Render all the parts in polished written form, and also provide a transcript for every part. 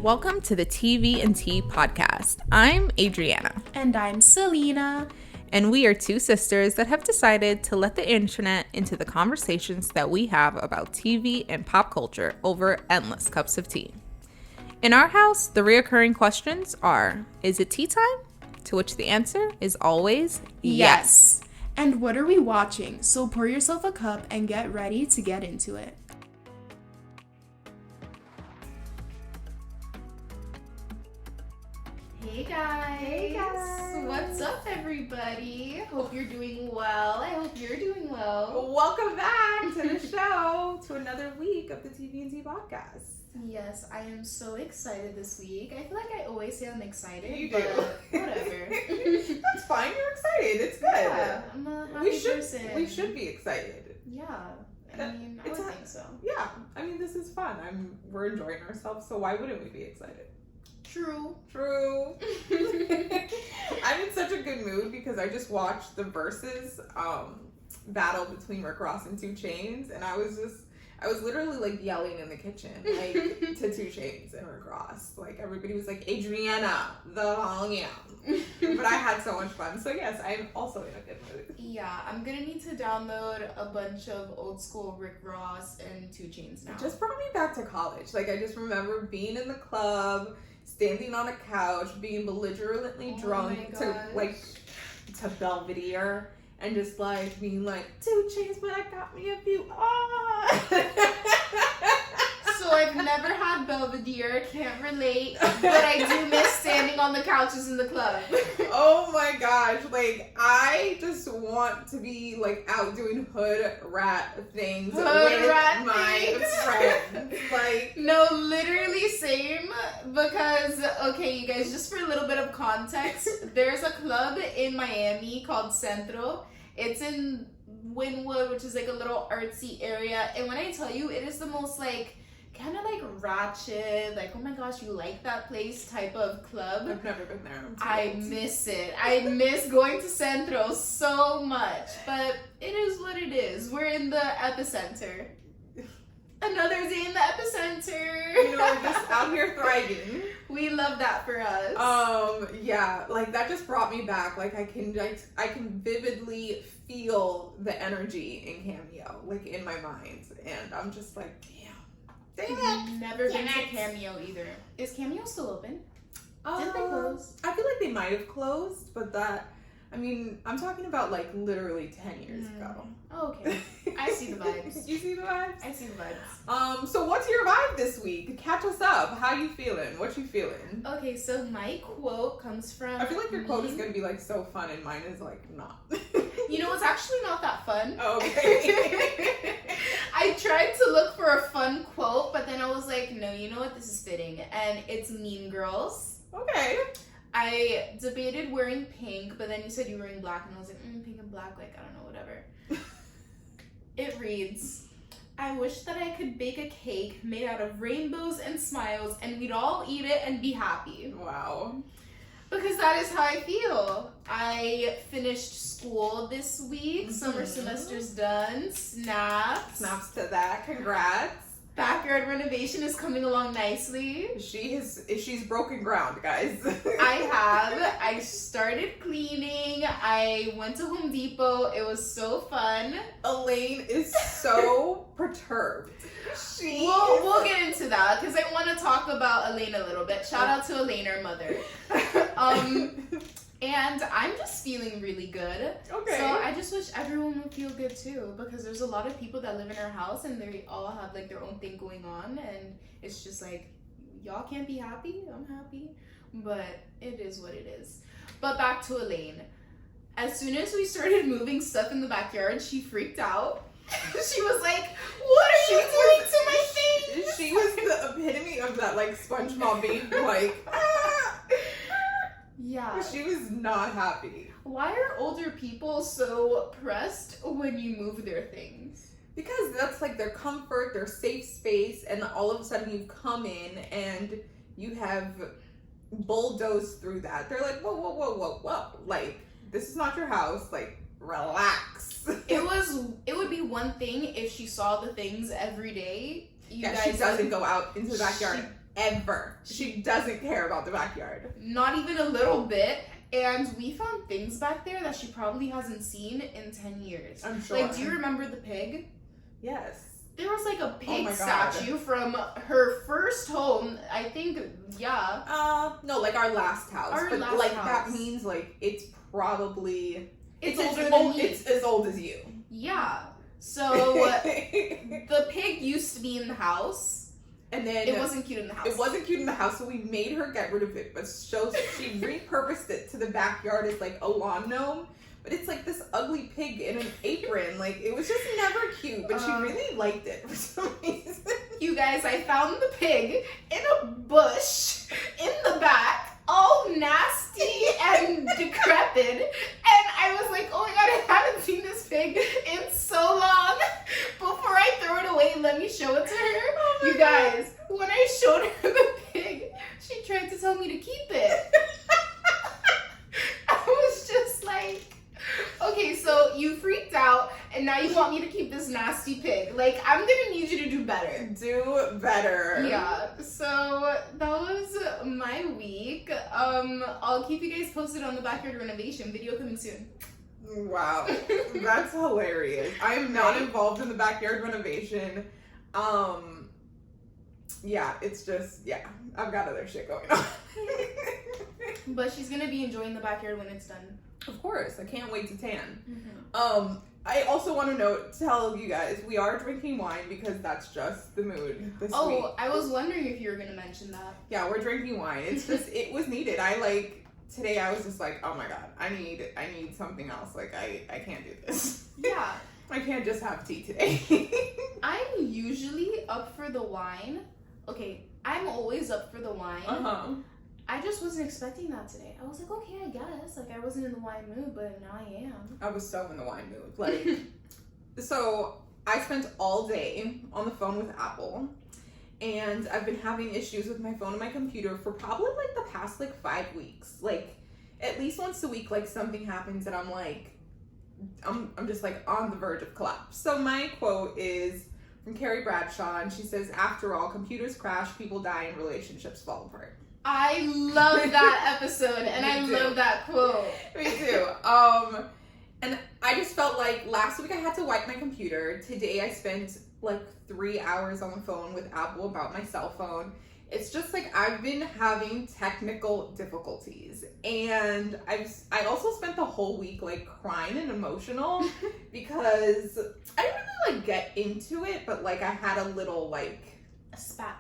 Welcome to the TV and Tea podcast. I'm Adriana. And I'm Selena. And we are two sisters that have decided to let the internet into the conversations that we have about TV and pop culture over endless cups of tea. In our house, the reoccurring questions are, is it tea time? To which the answer is always yes. And what are we watching? So pour yourself a cup and get ready to get into it. Hey guys! What's up, everybody? Hope you're doing well. I hope you're doing well. Welcome back to the show, to another week of the TV and Tea podcast. Yes, I am so excited this week. I feel like I always say I'm excited. You but do. Whatever. That's fine. You're excited. It's good. Yeah, I'm a happy person. We should be excited. Yeah, I mean, I would think so. Yeah, I mean, this is fun. We're enjoying ourselves, so why wouldn't we be excited? True. I'm in such a good mood because I just watched the Versus battle between Rick Ross and 2 Chainz, and I was literally like yelling in the kitchen, like to 2 Chainz and Rick Ross. Like everybody was like, Adriana, the volume. But I had so much fun. So yes, I'm also in a good mood. Yeah, I'm gonna need to download a bunch of old school Rick Ross and 2 Chainz now. It just brought me back to college. Like I just remember being in the club, standing on a couch, being belligerently drunk to Belvedere, and just like being like, 2 Chainz, but I got me a few. So I've never had Belvedere, can't relate, but I do miss standing on the couches in the club. Oh my gosh, like I just want to be like out doing hood rat things with my friends. Like no, literally same, because okay, you guys, just for a little bit of context, there's a club in Miami called Centro. It's in Wynwood, which is like a little artsy area, and when I tell you, it is the most like kind of like ratchet, like oh my gosh, you like that place type of club. I've never been there. I miss it. I miss going to Centro so much, but it is what it is. We're in the epicenter. Another day in the epicenter. You know, we're just out here thriving. We love that for us. Yeah, like that just brought me back. Like I can vividly feel the energy in Cameo, like in my mind, and I'm just like, damn. I've never been to Cameo either. Is Cameo still open? Did they close? I feel like they might have closed, but I'm talking about like literally 10 years ago. Oh, okay. I see the vibes. You see the vibes? I see the vibes. So what's your vibe this week? Catch us up. How you feeling? What you feeling? Okay, so my quote comes from I feel like your quote is gonna be like so fun and mine is like not. You know, it's actually not that fun. Oh, okay. I tried to look for a fun quote, but then I was like, no, you know what? This is fitting. And it's Mean Girls. Okay. I debated wearing pink, but then you said you were wearing black, and I was like, pink and black, like, I don't know, whatever. It reads, I wish that I could bake a cake made out of rainbows and smiles, and we'd all eat it and be happy. Wow. Because that is how I feel. I finished school this week. Summer semester's done. Snaps to that. Congrats. Backyard renovation is coming along nicely. She's broken ground, guys. I started cleaning. I went to Home Depot. It was so fun. Elaine is so perturbed. We'll get into that because I want to talk about Elaine a little bit. Shout out to Elaine, our mother. And I'm just feeling really good. Okay. So I just wish everyone would feel good too, because there's a lot of people that live in our house and they all have like their own thing going on, and it's just like, y'all can't be happy. I'm happy, but it is what it is. But back to Elaine. As soon as we started moving stuff in the backyard, she freaked out. She was like, what are you doing to my things? She was the epitome of that like SpongeBob being like, Yeah. She was not happy. Why are older people so pressed when you move their things? Because that's like their comfort, their safe space, and all of a sudden you come in and you have bulldozed through that. They're like, whoa. Like, this is not your house. Like, relax. It would be one thing if she saw the things every day. She doesn't go out into the backyard ever. She doesn't care about the backyard. Not even a little bit. And we found things back there that she probably hasn't seen in 10 years. I'm sure. Like, do you remember the pig? Yes. There was like a pig statue from her first home. I think, yeah. No, like our last house. Our but last like house. that means like it's probably It's older than me. It's as old as you. Yeah. So the pig used to be in the house. And then it wasn't cute in the house. It wasn't cute in the house, so we made her get rid of it. But she repurposed it to the backyard as like a lawn gnome. But it's like this ugly pig in an apron. Like, it was just never cute. But she really liked it for some reason. You guys, I found the pig in a bush in the back, all nasty and decrepit. And I was like, oh my god, I haven't seen this pig in so long. Before I throw it away, let me show it to her. Oh you guys, when I showed her the pig, she tried to tell me to keep it. I was just like, okay, so you freaked out, and now you want me to keep this nasty pig. Like, I'm gonna need you to do better. Do better. Yeah, so that was my week. I'll keep you guys posted on the backyard renovation video coming soon. Wow, that's hilarious. I am not involved in the backyard renovation. Yeah, it's just, I've got other shit going on. But she's gonna be enjoying the backyard when it's done. Of course, I can't wait to tan. Mm-hmm. I also want to tell you guys, we are drinking wine because that's just the mood this week. I was wondering if you were gonna mention that. Yeah, we're drinking wine. It's just, it was needed. Today I was just like, oh my god, I need something else. Like, I can't do this. Yeah. I can't just have tea today. I'm usually up for the wine. Okay, I'm always up for the wine. Uh-huh. I just wasn't expecting that today. I was like, okay, I guess. Like, I wasn't in the wine mood, but now I am. I was so in the wine mood. Like, so I spent all day on the phone with Apple. And I've been having issues with my phone and my computer for probably like the past like 5 weeks. Like, at least once a week, like something happens and I'm like, I'm just like on the verge of collapse. So my quote is from Carrie Bradshaw, and she says, after all, computers crash, people die, and relationships fall apart. I love that episode, and I love that quote. Me too. And I just felt like last week I had to wipe my computer. Today I spent like 3 hours on the phone with Apple about my cell phone. It's just like I've been having technical difficulties, and I also spent the whole week like crying and emotional because I didn't really like get into it, but like I had a little like A spat.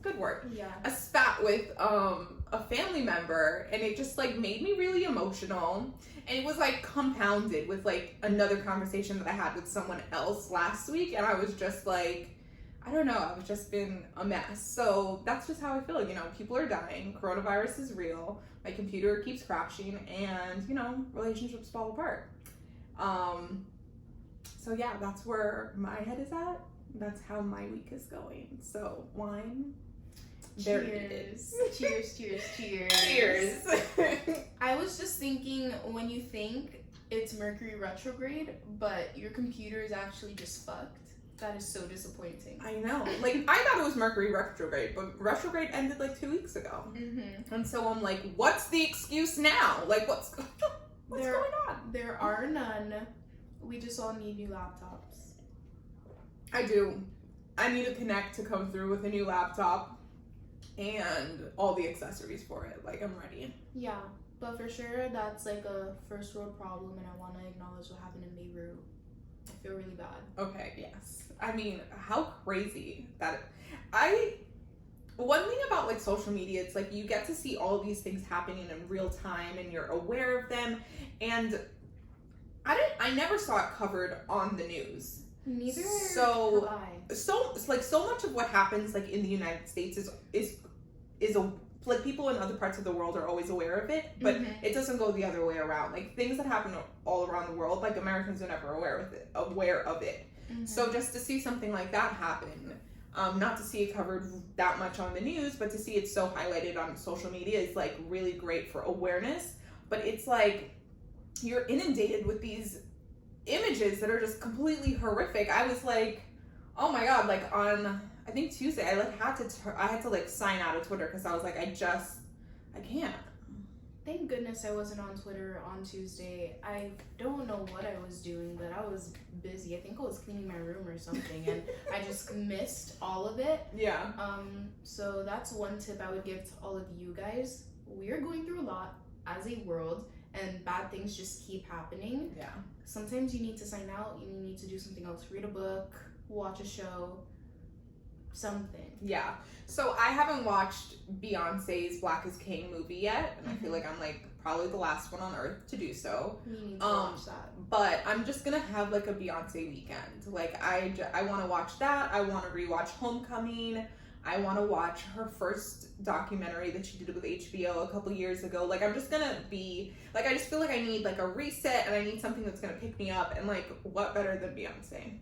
Good word. Yeah. A spat with a family member, and it just like made me really emotional. And it was like compounded with like another conversation that I had with someone else last week, and I was just like, I don't know, I've just been a mess. So that's just how I feel. You know, people are dying, coronavirus is real, my computer keeps crashing, and you know, relationships fall apart. So yeah, that's where my head is at. That's how my week is going. So wine. There it is. Cheers, cheers, cheers. Cheers. I was just thinking, when you think it's Mercury retrograde, but your computer is actually just fucked, that is so disappointing. I know. Like, I thought it was Mercury retrograde, but retrograde ended like 2 weeks ago. Mm-hmm. And so I'm like, what's the excuse now? Like, what's going on? There are none. We just all need new laptops. I do. I need a Connect to come through with a new laptop and all the accessories for it. Like, I'm ready. Yeah, but for sure, that's like a first world problem, and I want to acknowledge what happened in Beirut. I feel really bad. Okay, yes. I mean, how crazy that one thing about like social media, it's like you get to see all these things happening in real time and you're aware of them, and I never saw it covered on the news. Neither So have I. So much of what happens like in the United States is like people in other parts of the world are always aware of it, but it doesn't go the other way around. Like things that happen all around the world, like Americans are never aware of it. Mm-hmm. So just to see something like that happen, not to see it covered that much on the news, but to see it so highlighted on social media is like really great for awareness. But it's like you're inundated with these images that are just completely horrific. I was like, oh my god, like on I think Tuesday, I like had to like sign out of Twitter because I was like, I can't. Thank goodness I wasn't on Twitter on Tuesday. I don't know what I was doing, but I was busy. I think I was cleaning my room or something, and I just missed all of it. Yeah. So that's one tip I would give to all of you guys. We're going through a lot as a world, and bad things just keep happening. Yeah. Sometimes you need to sign out. You need to do something else. Read a book, watch a show, something. Yeah. So I haven't watched Beyonce's Black is King movie yet, and I feel like I'm like probably the last one on earth to do so. You need to watch that. But I'm just gonna have like a Beyonce weekend. Like I want to watch that. I want to rewatch Homecoming. I want to watch her first documentary that she did with HBO a couple years ago. Like I'm just gonna be like, I just feel like I need like a reset, and I need something that's gonna pick me up. And like, what better than Beyonce?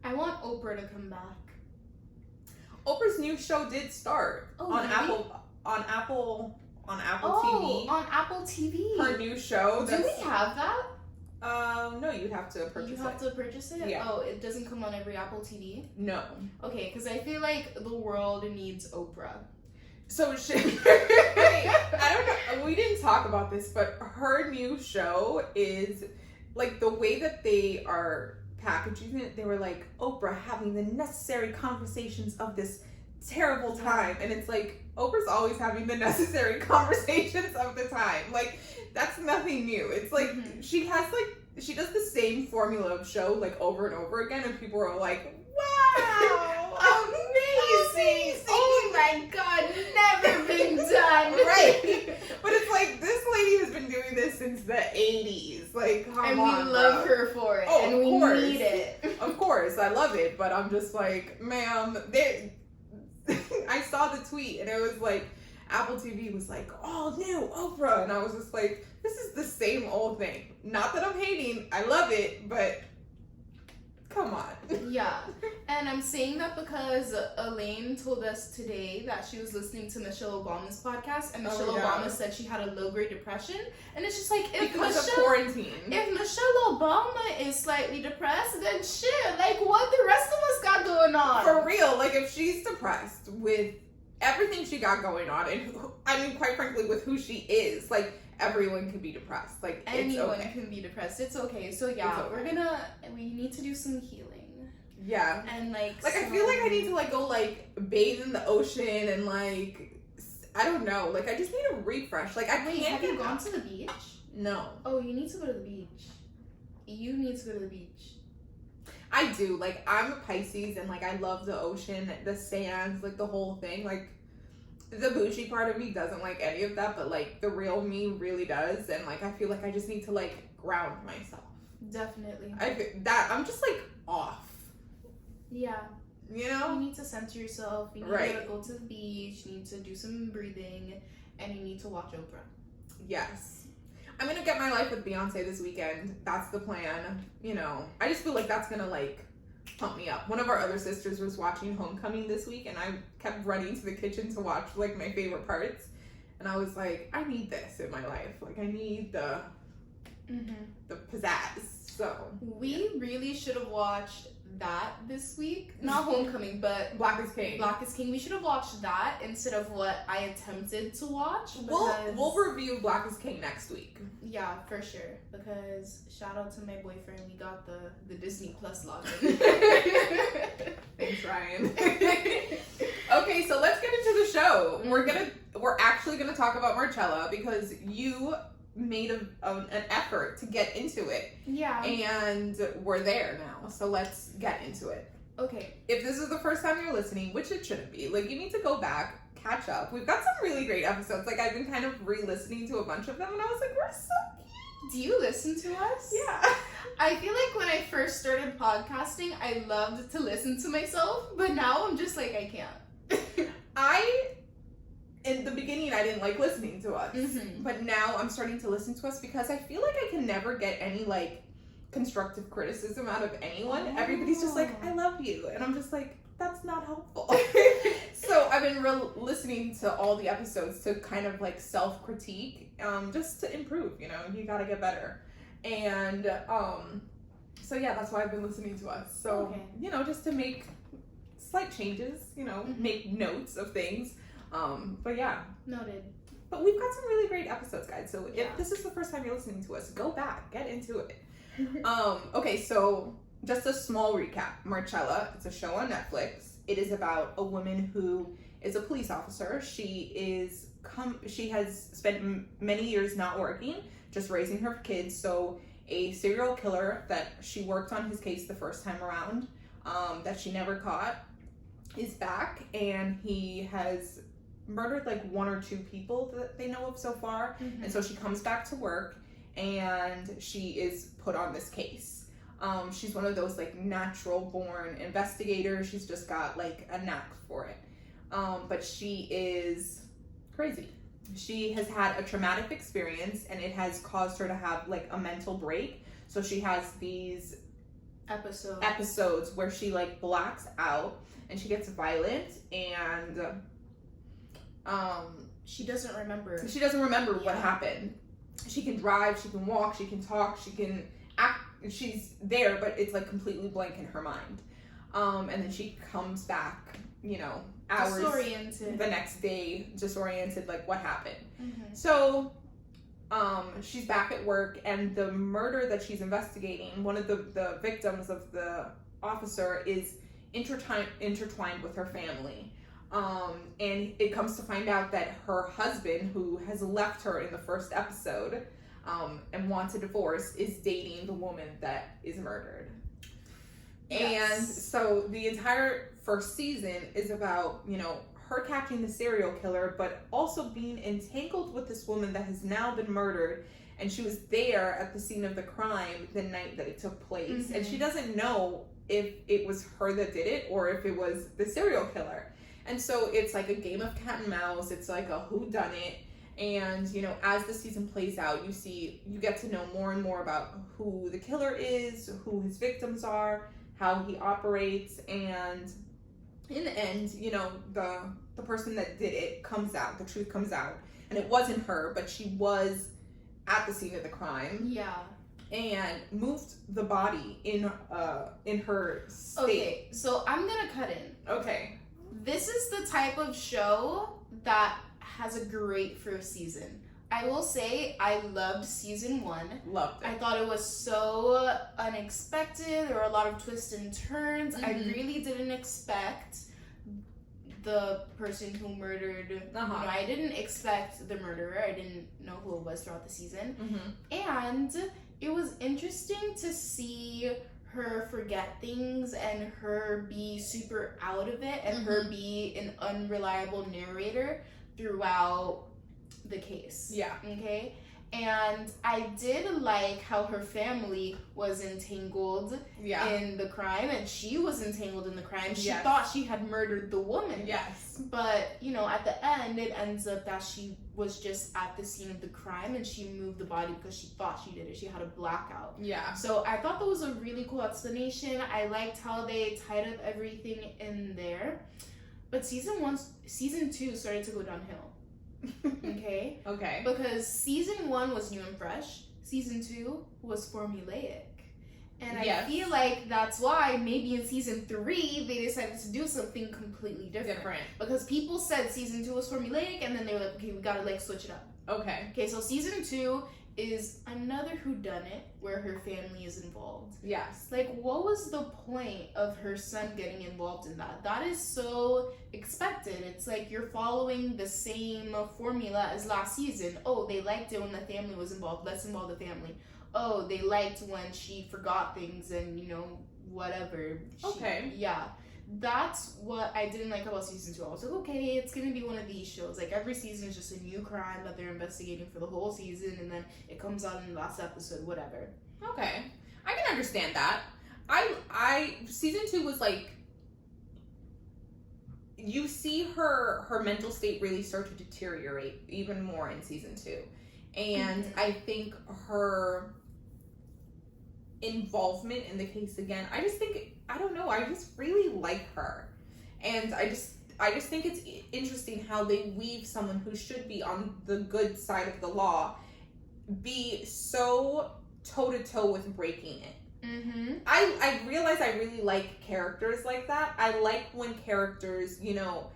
I want Oprah to come back. Oprah's new show did start on really? Apple Oh, TV. on Apple TV. Her new show. Do we have that? No, you'd have to purchase it. You have to purchase it? Yeah. Oh, it doesn't come on every Apple TV? No. Okay, because I feel like the world needs Oprah. So I don't know. We didn't talk about this, but her new show is like the way that they are packaging it. They were like, Oprah having the necessary conversations of this terrible time, and it's like Oprah's always having the necessary conversations of the time. Like that's nothing new. It's like she does the same formula of show like over and over again, and people are like, wow, amazing. Oh my god, never been done. Right. But it's like this lady has been doing this since the 80s. Like, come and on, we love bro. her for it. Oh, and of we course. need it. Of course, I love it, but I'm just like, ma'am, I saw the tweet and it was like, Apple TV was like, all new Oprah. And I was just like, this is the same old thing. Not that I'm hating, I love it, but come on. Yeah. And I'm saying that because Elaine told us today that she was listening to Michelle Obama's podcast, and Michelle Obama said she had a low-grade depression. And it's just like, if because of quarantine. If Michelle Obama is slightly depressed, then shit, like what the rest of us got going on? For real, like if she's depressed with everything she got going on, and I mean, quite frankly, with who she is, like everyone can be depressed. Like anyone it's okay. can be depressed. It's okay. So yeah, we need to do some healing. Yeah. And like I feel like I need to like go like bathe in the ocean and like I don't know. Like I just need a refresh. Like I Wait, can't. have you gone to the beach? No. Oh, you need to go to the beach. You need to go to the beach. I do. Like I'm a Pisces and like I love the ocean, the sands, like the whole thing. Like the bougie part of me doesn't like any of that, but like the real me really does. And like I feel like I just need to like ground myself. Definitely. I'm just like off. Yeah. You know? You need to center yourself. You need to go to the beach. You need to do some breathing. And you need to watch Oprah. Yes. I'm gonna get my life with Beyonce this weekend. That's the plan. You know, I just feel like that's gonna like pump me up. One of our other sisters was watching Homecoming this week, and I kept running to the kitchen to watch like my favorite parts. And I was like, I need this in my life. Like I need the pizzazz. So we really should have watched that this week. Not Homecoming, but Black is King. Black is King. We should have watched that instead of what I attempted to watch. We'll review Black is King next week. Yeah, for sure. Because shout out to my boyfriend, we got the Disney Plus login. Thanks, Ryan. Okay, so let's get into the show. We're actually gonna talk about Marcella because you made an effort to get into it. Yeah. And we're there now. So let's get into it. Okay. If this is the first time you're listening, which it shouldn't be, like you need to go back, catch up. We've got some really great episodes. Like I've been kind of re-listening to a bunch of them and I was like, we're so cute. Do you listen to us? Yeah. I feel like when I first started podcasting, I loved to listen to myself, but now I'm just like, I can't. In the beginning, I didn't like listening to us, but now I'm starting to listen to us because I feel like I can never get any like constructive criticism out of anyone. Oh. Everybody's just like, I love you, and I'm just like, that's not helpful. So I've been listening to all the episodes to kind of like self-critique, just to improve. You know, you gotta get better, and so yeah, that's why I've been listening to us. So you know, just to make slight changes, make notes of things. But yeah. Noted. But we've got some really great episodes, guys. So if this is the first time you're listening to us, go back, get into it. Okay, so just a small recap. Marcella, it's a show on Netflix. It is about a woman who is a police officer. She has spent many years not working, just raising her kids. So a serial killer that she worked on his case the first time around, that she never caught, is back, and he has murdered like 1 or 2 people that they know of so far. And so she comes back to work, and she is put on this case. She's one of those like natural born investigators. She's just got like a knack for it. But she is crazy. She has had a traumatic experience, and it has caused her to have like a mental break. So she has these episodes where she like blacks out, and she gets violent, and she doesn't remember what happened. She can drive, she can walk, she can talk, she can act. She's there, but it's like completely blank in her mind. And then she comes back, hours disoriented the next day, disoriented, like what happened. So she's back at work, and the murder that she's investigating, one of the victims of the officer is intertwined with her family. And it comes to find out that her husband, who has left her in the first episode, and wants a divorce, is dating the woman that is murdered. Yes. And so the entire first season is about, her catching the serial killer, but also being entangled with this woman that has now been murdered, and she was there at the scene of the crime the night that it took place. And she doesn't know if it was her that did it or if it was the serial killer. And so it's like a game of cat and mouse. It's like a whodunit. And, as the season plays out, you get to know more and more about who the killer is, who his victims are, how he operates. And in the end, the person that did it comes out. The truth comes out. And it wasn't her, but she was at the scene of the crime. Yeah. And moved the body in her state. Okay, so I'm gonna cut in. Okay. This is the type of show that has a great first season. I will say I loved season 1. Loved it. I thought it was so unexpected. There were a lot of twists and turns. I really didn't expect the person who murdered. I didn't expect the murderer. I didn't know who it was throughout the season. And it was interesting to see her forget things and her be super out of it and her be an unreliable narrator throughout the case. Yeah. Okay? And I did like how her family was entangled in the crime, and she was entangled in the crime. She thought she had murdered the woman. Yes. But, at the end, it ends up that she was just at the scene of the crime, and she moved the body because she thought she did it. She had a blackout. Yeah. So I thought that was a really cool explanation. I liked how they tied up everything in there. But season 2 started to go downhill. Okay? Okay. Because season 1 was new and fresh. Season 2 was formulaic. And I feel like that's why maybe in season 3 they decided to do something completely different. Because people said season 2 was formulaic, and then they were like, okay, we gotta switch it up. Okay, so season 2 is another whodunit where her family is involved. Yes. Like, what was the point of her son getting involved in that? That is so expected. It's like you're following the same formula as last season. Oh, they liked it when the family was involved. Let's involve the family. Oh, they liked when she forgot things and, whatever. Yeah. That's what I didn't like about season 2. I was like, okay, it's gonna be one of these shows. Like, every season is just a new crime that they're investigating for the whole season, and then it comes out in the last episode, whatever. Okay. I can understand that. Season 2 was like, you see her mental state really start to deteriorate even more in season 2. And I think her involvement in the case again, I just really like her. And I just think it's interesting how they weave someone who should be on the good side of the law be so toe-to-toe with breaking it. Mm-hmm. I realize I really like characters like that. I like when characters, you know,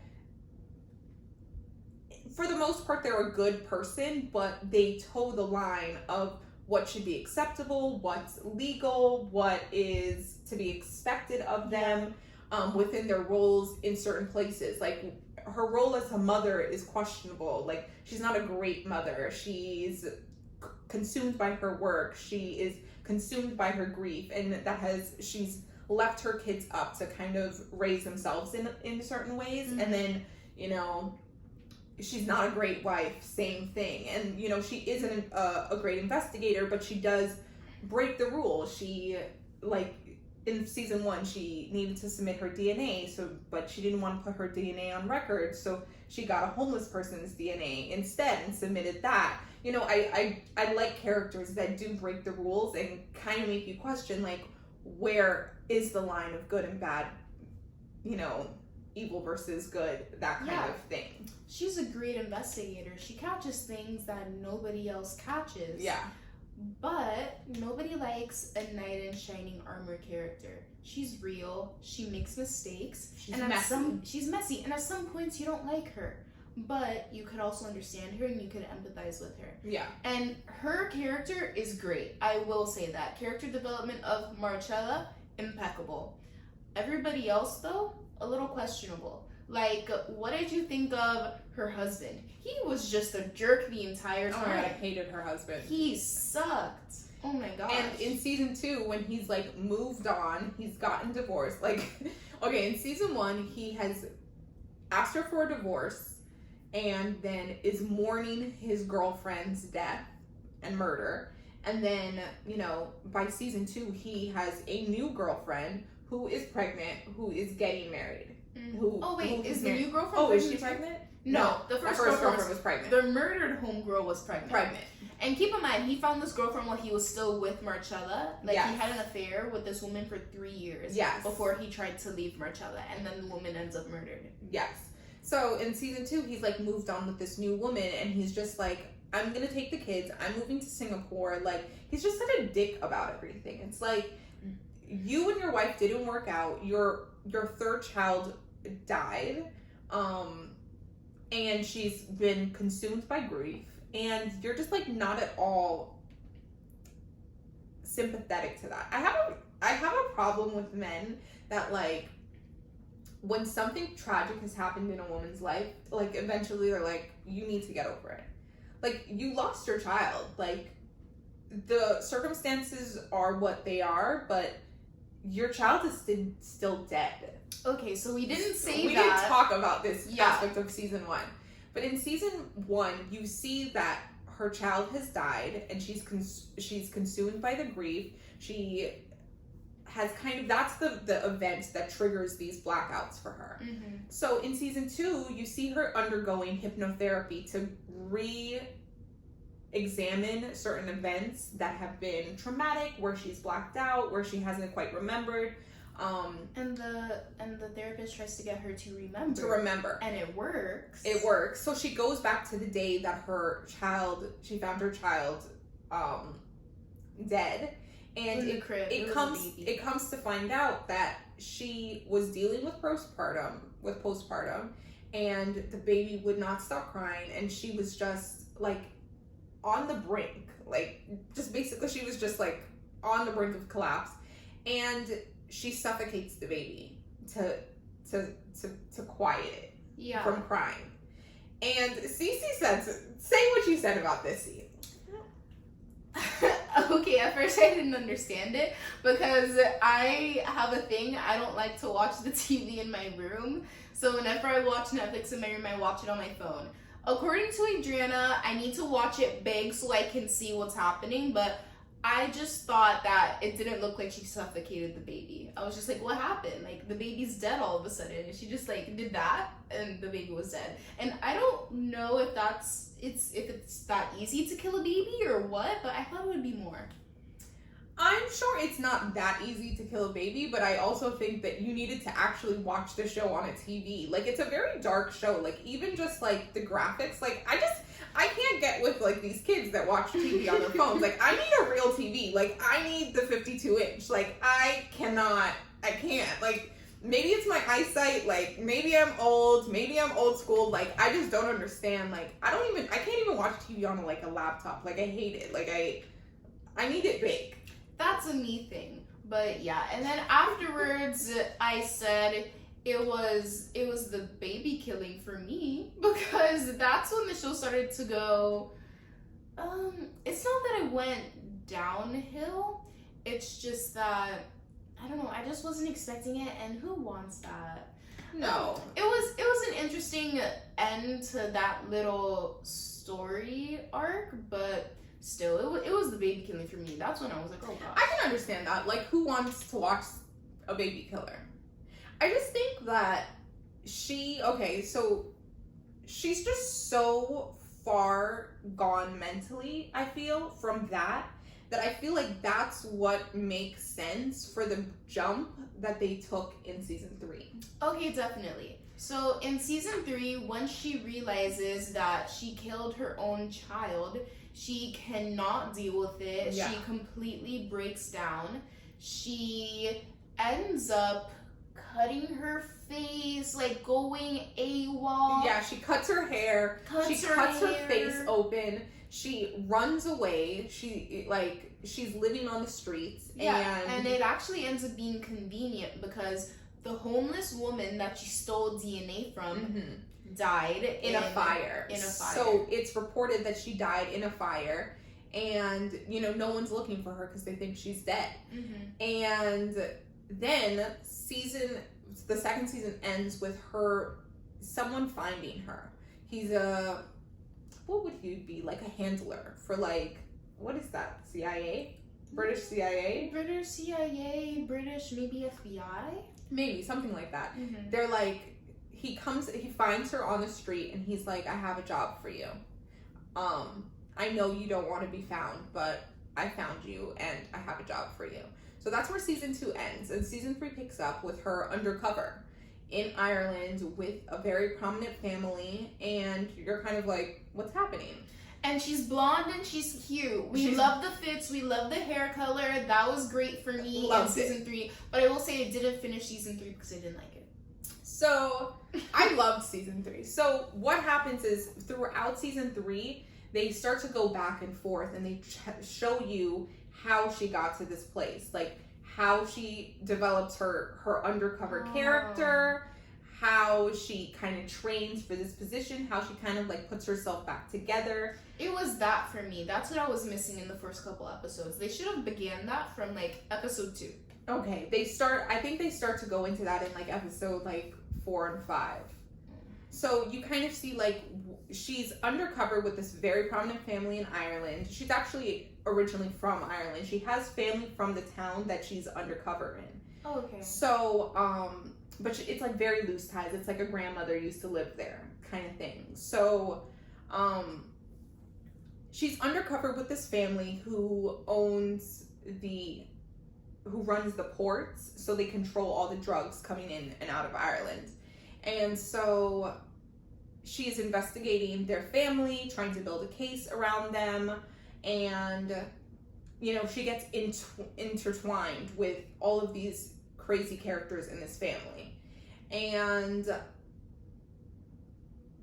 for the most part, they're a good person, but they toe the line of what should be acceptable, what's legal, what is to be expected of them within their roles in certain places. Like, her role as a mother is questionable. Like, she's not a great mother. She's consumed by her work. She is consumed by her grief, and she's left her kids up to kind of raise themselves in certain ways. Mm-hmm. And then, you know, she's not a great wife, same thing. And, you know, she isn't a great investigator, but she does break the rules. She, like, in season 1, she needed to submit her DNA, but she didn't want to put her DNA on record, so she got a homeless person's DNA instead and submitted that. You know, I like characters that do break the rules and kind of make you question, like, where is the line of good and bad, you know, evil versus good, that kind of thing. She's a great investigator. She catches things that nobody else catches. Yeah. But nobody likes a knight in shining armor character. She's real. She makes mistakes. She's messy. And at some points you don't like her. But you could also understand her and you could empathize with her. Yeah. And her character is great. I will say that. Character development of Marcella, impeccable. Everybody else, though, a little questionable. Like, what did you think of her husband? He was just a jerk the entire time. Oh my god, I hated her husband. He sucked. Oh my gosh. And in season 2, when he's, like, moved on, he's gotten divorced. Like, okay, in season 1, he has asked her for a divorce and then is mourning his girlfriend's death and murder. And then, you know, by season 2, he has a new girlfriend who is pregnant, who is getting married. Is the new girlfriend? Oh, is she pregnant? No, the first girlfriend was pregnant. The murdered homegirl was pregnant. And keep in mind, he found this girlfriend while he was still with Marcella. Like, he had an affair with this woman for 3 years. Yes. Before he tried to leave Marcella, and then the woman ends up murdered. Yes. So in season 2, he's like moved on with this new woman, and he's just like, I'm gonna take the kids. I'm moving to Singapore. Like, he's just such a dick about everything. It's like, you and your wife didn't work out. Your third child died, and she's been consumed by grief, and you're just like not at all sympathetic to that. I have a problem with men that, like, when something tragic has happened in a woman's life, like, eventually they're like, you need to get over it. Like, you lost your child. Like, the circumstances are what they are, but your child is still dead. Okay, so we didn't say we didn't talk about this aspect of season 1. But in season 1, you see that her child has died, and she's consumed by the grief. She has that's the event that triggers these blackouts for her. Mm-hmm. So in season 2, you see her undergoing hypnotherapy to re-examine certain events that have been traumatic, where she's blacked out, where she hasn't quite remembered. And the therapist tries to get her to remember. And it works. It works. So she goes back to the day that she found her child dead. And it comes to find out that she was dealing with postpartum, and the baby would not stop crying, and she was just like on the brink, like just basically she was just like on the brink of collapse, and she suffocates the baby to quiet it from crying. And Cece said, say what you said about this scene. Okay, at first I didn't understand it because I have a thing. I don't like to watch the TV in my room. So whenever I watch Netflix in my room, I watch it on my phone. According to Adriana, I need to watch it big so I can see what's happening, but I just thought that it didn't look like she suffocated the baby. I was just like, what happened? Like, the baby's dead all of a sudden. And she just, like, did that, and the baby was dead. And I don't know if it's that easy to kill a baby or what, but I thought it would be more. I'm sure it's not that easy to kill a baby, but I also think that you needed to actually watch the show on a TV. Like, it's a very dark show. Like, even just, like, the graphics. Like, I can't get with, like, these kids that watch TV on their phones. Like, I need a real TV. Like, I need the 52-inch. Like, I can't. Like, maybe it's my eyesight. Like, maybe I'm old. Maybe I'm old school. Like, I just don't understand. Like, I can't even watch TV on, like, a laptop. Like, I hate it. Like, I need it big. That's a me thing. But yeah, and then afterwards I said it was the baby killing for me, because that's when the show started to go it's not that it went downhill, it's just that I don't know, I just wasn't expecting it, and who wants that? No. It was an interesting end to that little story arc, but still, it was the baby killing for me. That's when I was like, oh god. I can understand that. Like, who wants to watch a baby killer? I just think that she's just so far gone mentally, I feel, from that I feel like that's what makes sense for the jump that they took in season 3. Okay, definitely. So in season 3, when she realizes that she killed her own child, she cannot deal with it. Yeah. She completely breaks down. She ends up cutting her face, like going AWOL. Yeah, she cuts her hair. She cuts her face open. She runs away. She's living on the streets. Yeah, and it actually ends up being convenient because the homeless woman that she stole DNA from died in a fire. So it's reported that she died in a fire, and no one's looking for her because they think she's dead. And then the second season ends with someone finding her. He's what would he be, like a handler for, like, what is that, CIA? British CIA, British, maybe FBI, maybe something like that. They're like, he finds her on the street and he's like, I have a job for you. I know you don't want to be found, but I found you and I have a job for you. So that's where season 2 ends, and season 3 picks up with her undercover in Ireland with a very prominent family, and you're kind of like, what's happening? And she's blonde and she's cute. We love the fits. We love the hair color. That was great for me in season 3. But I will say I didn't finish season 3 because I didn't like it. So I loved season 3. So what happens is throughout season 3, they start to go back and forth, and they show you how she got to this place, like how she develops her undercover character, how she kind of trains for this position, how she kind of like puts herself back together. It was that for me. That's what I was missing in the first couple episodes. They should have began that from like episode 2. Okay, I think they start to go into that in like episode like 4 and 5. So you kind of see like she's undercover with this very prominent family in Ireland. She's actually originally from Ireland. She has family from the town that she's undercover in. Oh, okay. So, but it's like very loose ties. It's like a grandmother used to live there kind of thing. So, she's undercover with this family who runs the ports, so they control all the drugs coming in and out of Ireland. And so she's investigating their family, trying to build a case around them, and she gets intertwined with all of these crazy characters in this family. And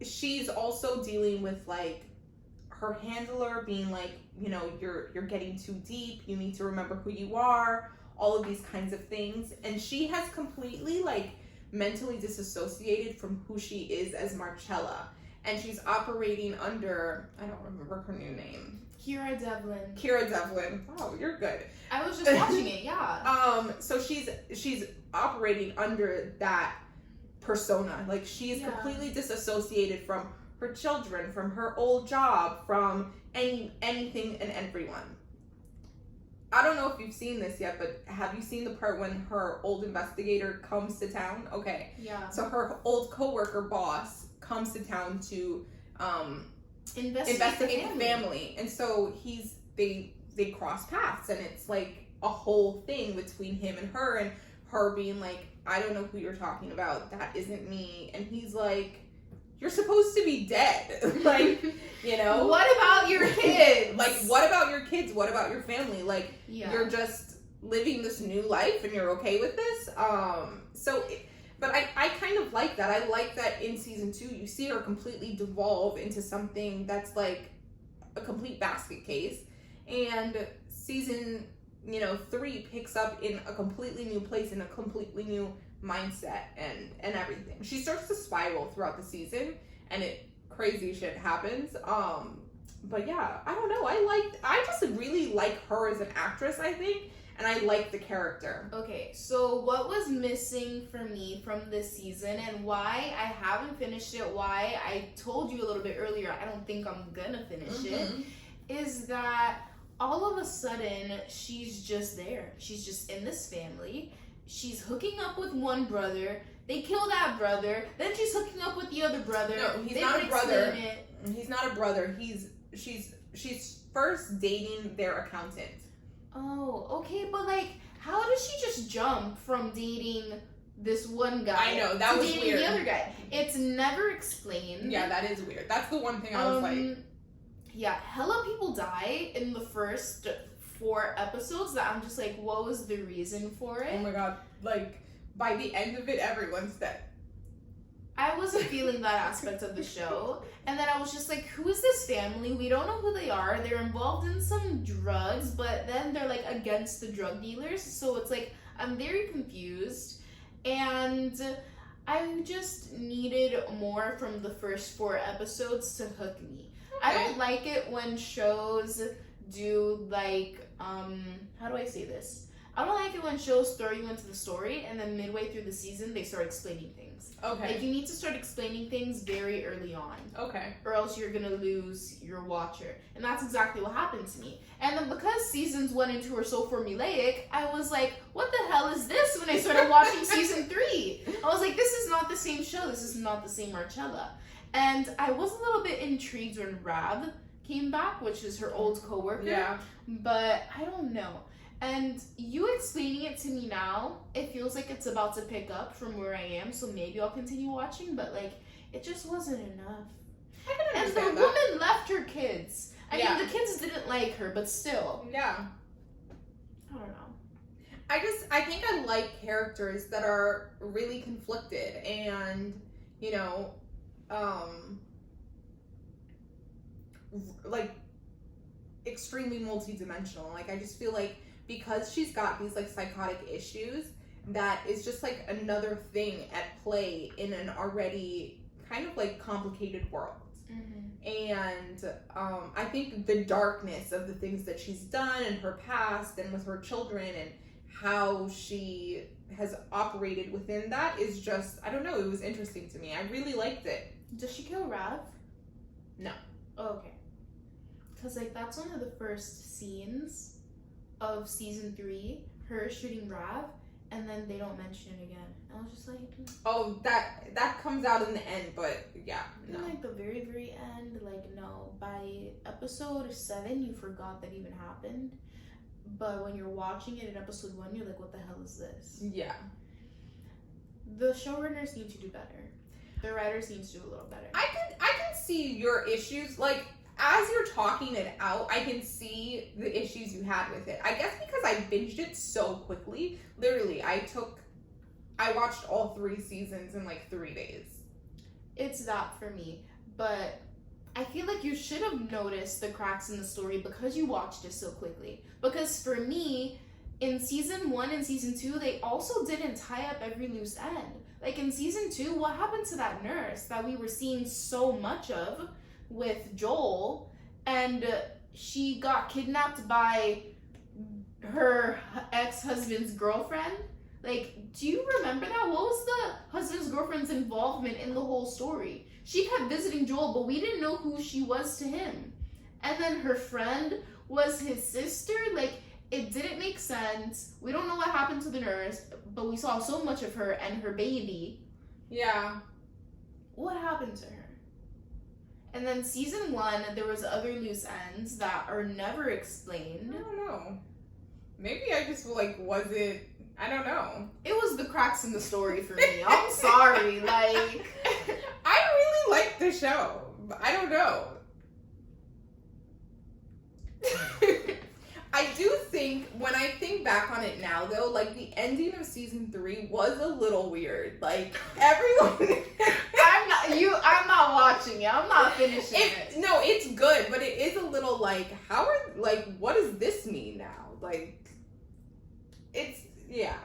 she's also dealing with like her handler being like, you're getting too deep, you need to remember who you are, all of these kinds of things. And she has completely like mentally disassociated from who she is as Marcella, and she's operating under, I don't remember her new name, Kira Devlin. Wow, you're good. I was just watching it. Yeah. So she's operating under that persona. Like, she's completely disassociated from her children, from her old job, from anything and everyone. I don't know if you've seen this yet, but have you seen the part when her old investigator comes to town? Okay. Yeah. So her old coworker boss comes to town to investigate the family. And so they cross paths, and it's like a whole thing between him and her being like, I don't know who you're talking about. That isn't me. And he's like, you're supposed to be dead. Like, you know? What about your kids? Like, what about your kids? What about your family? Like, you're just living this new life and you're okay with this? But I kind of like that. I like that in season 2, you see her completely devolve into something that's like a complete basket case. And season, 3 picks up in a completely new place, in a completely new mindset and everything. She starts to spiral throughout the season and crazy shit happens. But yeah, I don't know. I just really like her as an actress, I think. And I like the character. Okay, so what was missing for me from this season and why I haven't finished it, why I told you a little bit earlier I don't think I'm gonna finish it, is that all of a sudden she's just there. She's just in this family. She's hooking up with one brother. They kill that brother. Then she's hooking up with the other brother. No, he's not a brother. He's not a brother. She's first dating their accountant. Oh, okay, but like, how does she just jump from dating this one guy I know, that to was dating weird. the other guy? It's never explained. Yeah, that is weird. That's the one thing I was like... Yeah, hella people die in the first 4 episodes that I'm just like, what was the reason for it? Oh my god, like, by the end of it, everyone's dead. I wasn't feeling that aspect of the show. And then I was just like, who is this family? We don't know who they are. They're involved in some drugs, but then they're like against the drug dealers. So it's like, I'm very confused. And I just needed more from the first 4 episodes to hook me. Okay. I don't like it when shows do like, how do I say this? I don't like it when shows throw you into the story and then midway through the season they start explaining things. Okay. Like, you need to start explaining things very early on. Okay. Or else you're gonna lose your watcher. And that's exactly what happened to me. And then because seasons 1 and 2 are so formulaic, I was like, what the hell is this when I started watching season 3? I was like, this is not the same show. This is not the same Marcella. And I was a little bit intrigued when Rab came back, which is her old coworker. Yeah. But I don't know. And you explaining it to me now, it feels like it's about to pick up from where I am, so maybe I'll continue watching, but like, it just wasn't enough. I can understand and the woman left her kids. I mean, the kids didn't like her, but still. Yeah. I don't know. I think I like characters that are really conflicted and, like, extremely multidimensional. Like, I just feel like because she's got these like psychotic issues, that is just like another thing at play in an already kind of like complicated world. And I think the darkness of the things that she's done in her past and with her children and how she has operated within that is just, I don't know, it was interesting to me. I really liked it. Does she kill Rav? No. Oh, okay. Because like, that's one of the first scenes of season 3, her shooting Rav, and then they don't mention it again. I was just like, oh, that comes out in the end, but yeah, no. Like the very, very end, like, no. By episode 7, you forgot that even happened. But when you're watching it in episode 1, you're like, what the hell is this? Yeah. The showrunners need to do better. The writers need to do a little better. I can see your issues. Like, as you're talking it out, I can see the issues you had with it. I guess because I binged it so quickly. Literally, I watched all 3 seasons in like 3 days. It's that for me. But I feel like you should have noticed the cracks in the story because you watched it so quickly. Because for me, in season 1 and season 2, they also didn't tie up every loose end. Like in season 2, what happened to that nurse that we were seeing so much of with Joel, and she got kidnapped by her ex-husband's girlfriend? Like, do you remember that? What was the husband's girlfriend's involvement in the whole story? She kept visiting Joel, but we didn't know who she was to him. And then her friend was his sister. Like, it didn't make sense. We don't know what happened to the nurse, but we saw so much of her and her baby. Yeah. What happened to her? And then season 1, there was other loose ends that are never explained. I don't know. Maybe I just wasn't. I don't know. It was the cracks in the story for me. I'm sorry. Like, I really liked the show. I don't know. I do think, when I think back on it now, though, the ending of season 3 was a little weird. Everyone... I'm not watching it. I'm not finishing it. No, it's good, but it is a little, what does this mean now? It's, yeah.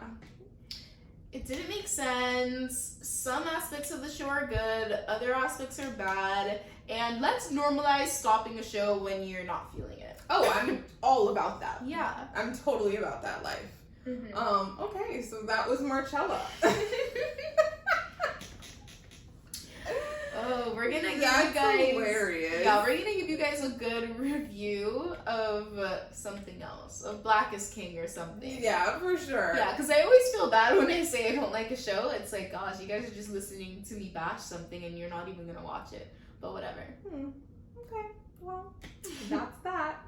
It didn't make sense. Some aspects of the show are good, other aspects are bad, and let's normalize stopping a show when you're not feeling it. Oh, I'm all about that. Yeah. I'm totally about that life. Mm-hmm. Okay, so that was Marcella. Oh, we're gonna give That's you guys hilarious. Yeah, we're gonna give you guys a good review of something else, of Black is King or something. Yeah, for sure. Yeah, because I always feel bad when I say I don't like a show. It's like, gosh, you guys are just listening to me bash something and you're not even gonna watch it. But whatever. Okay, well, that's that.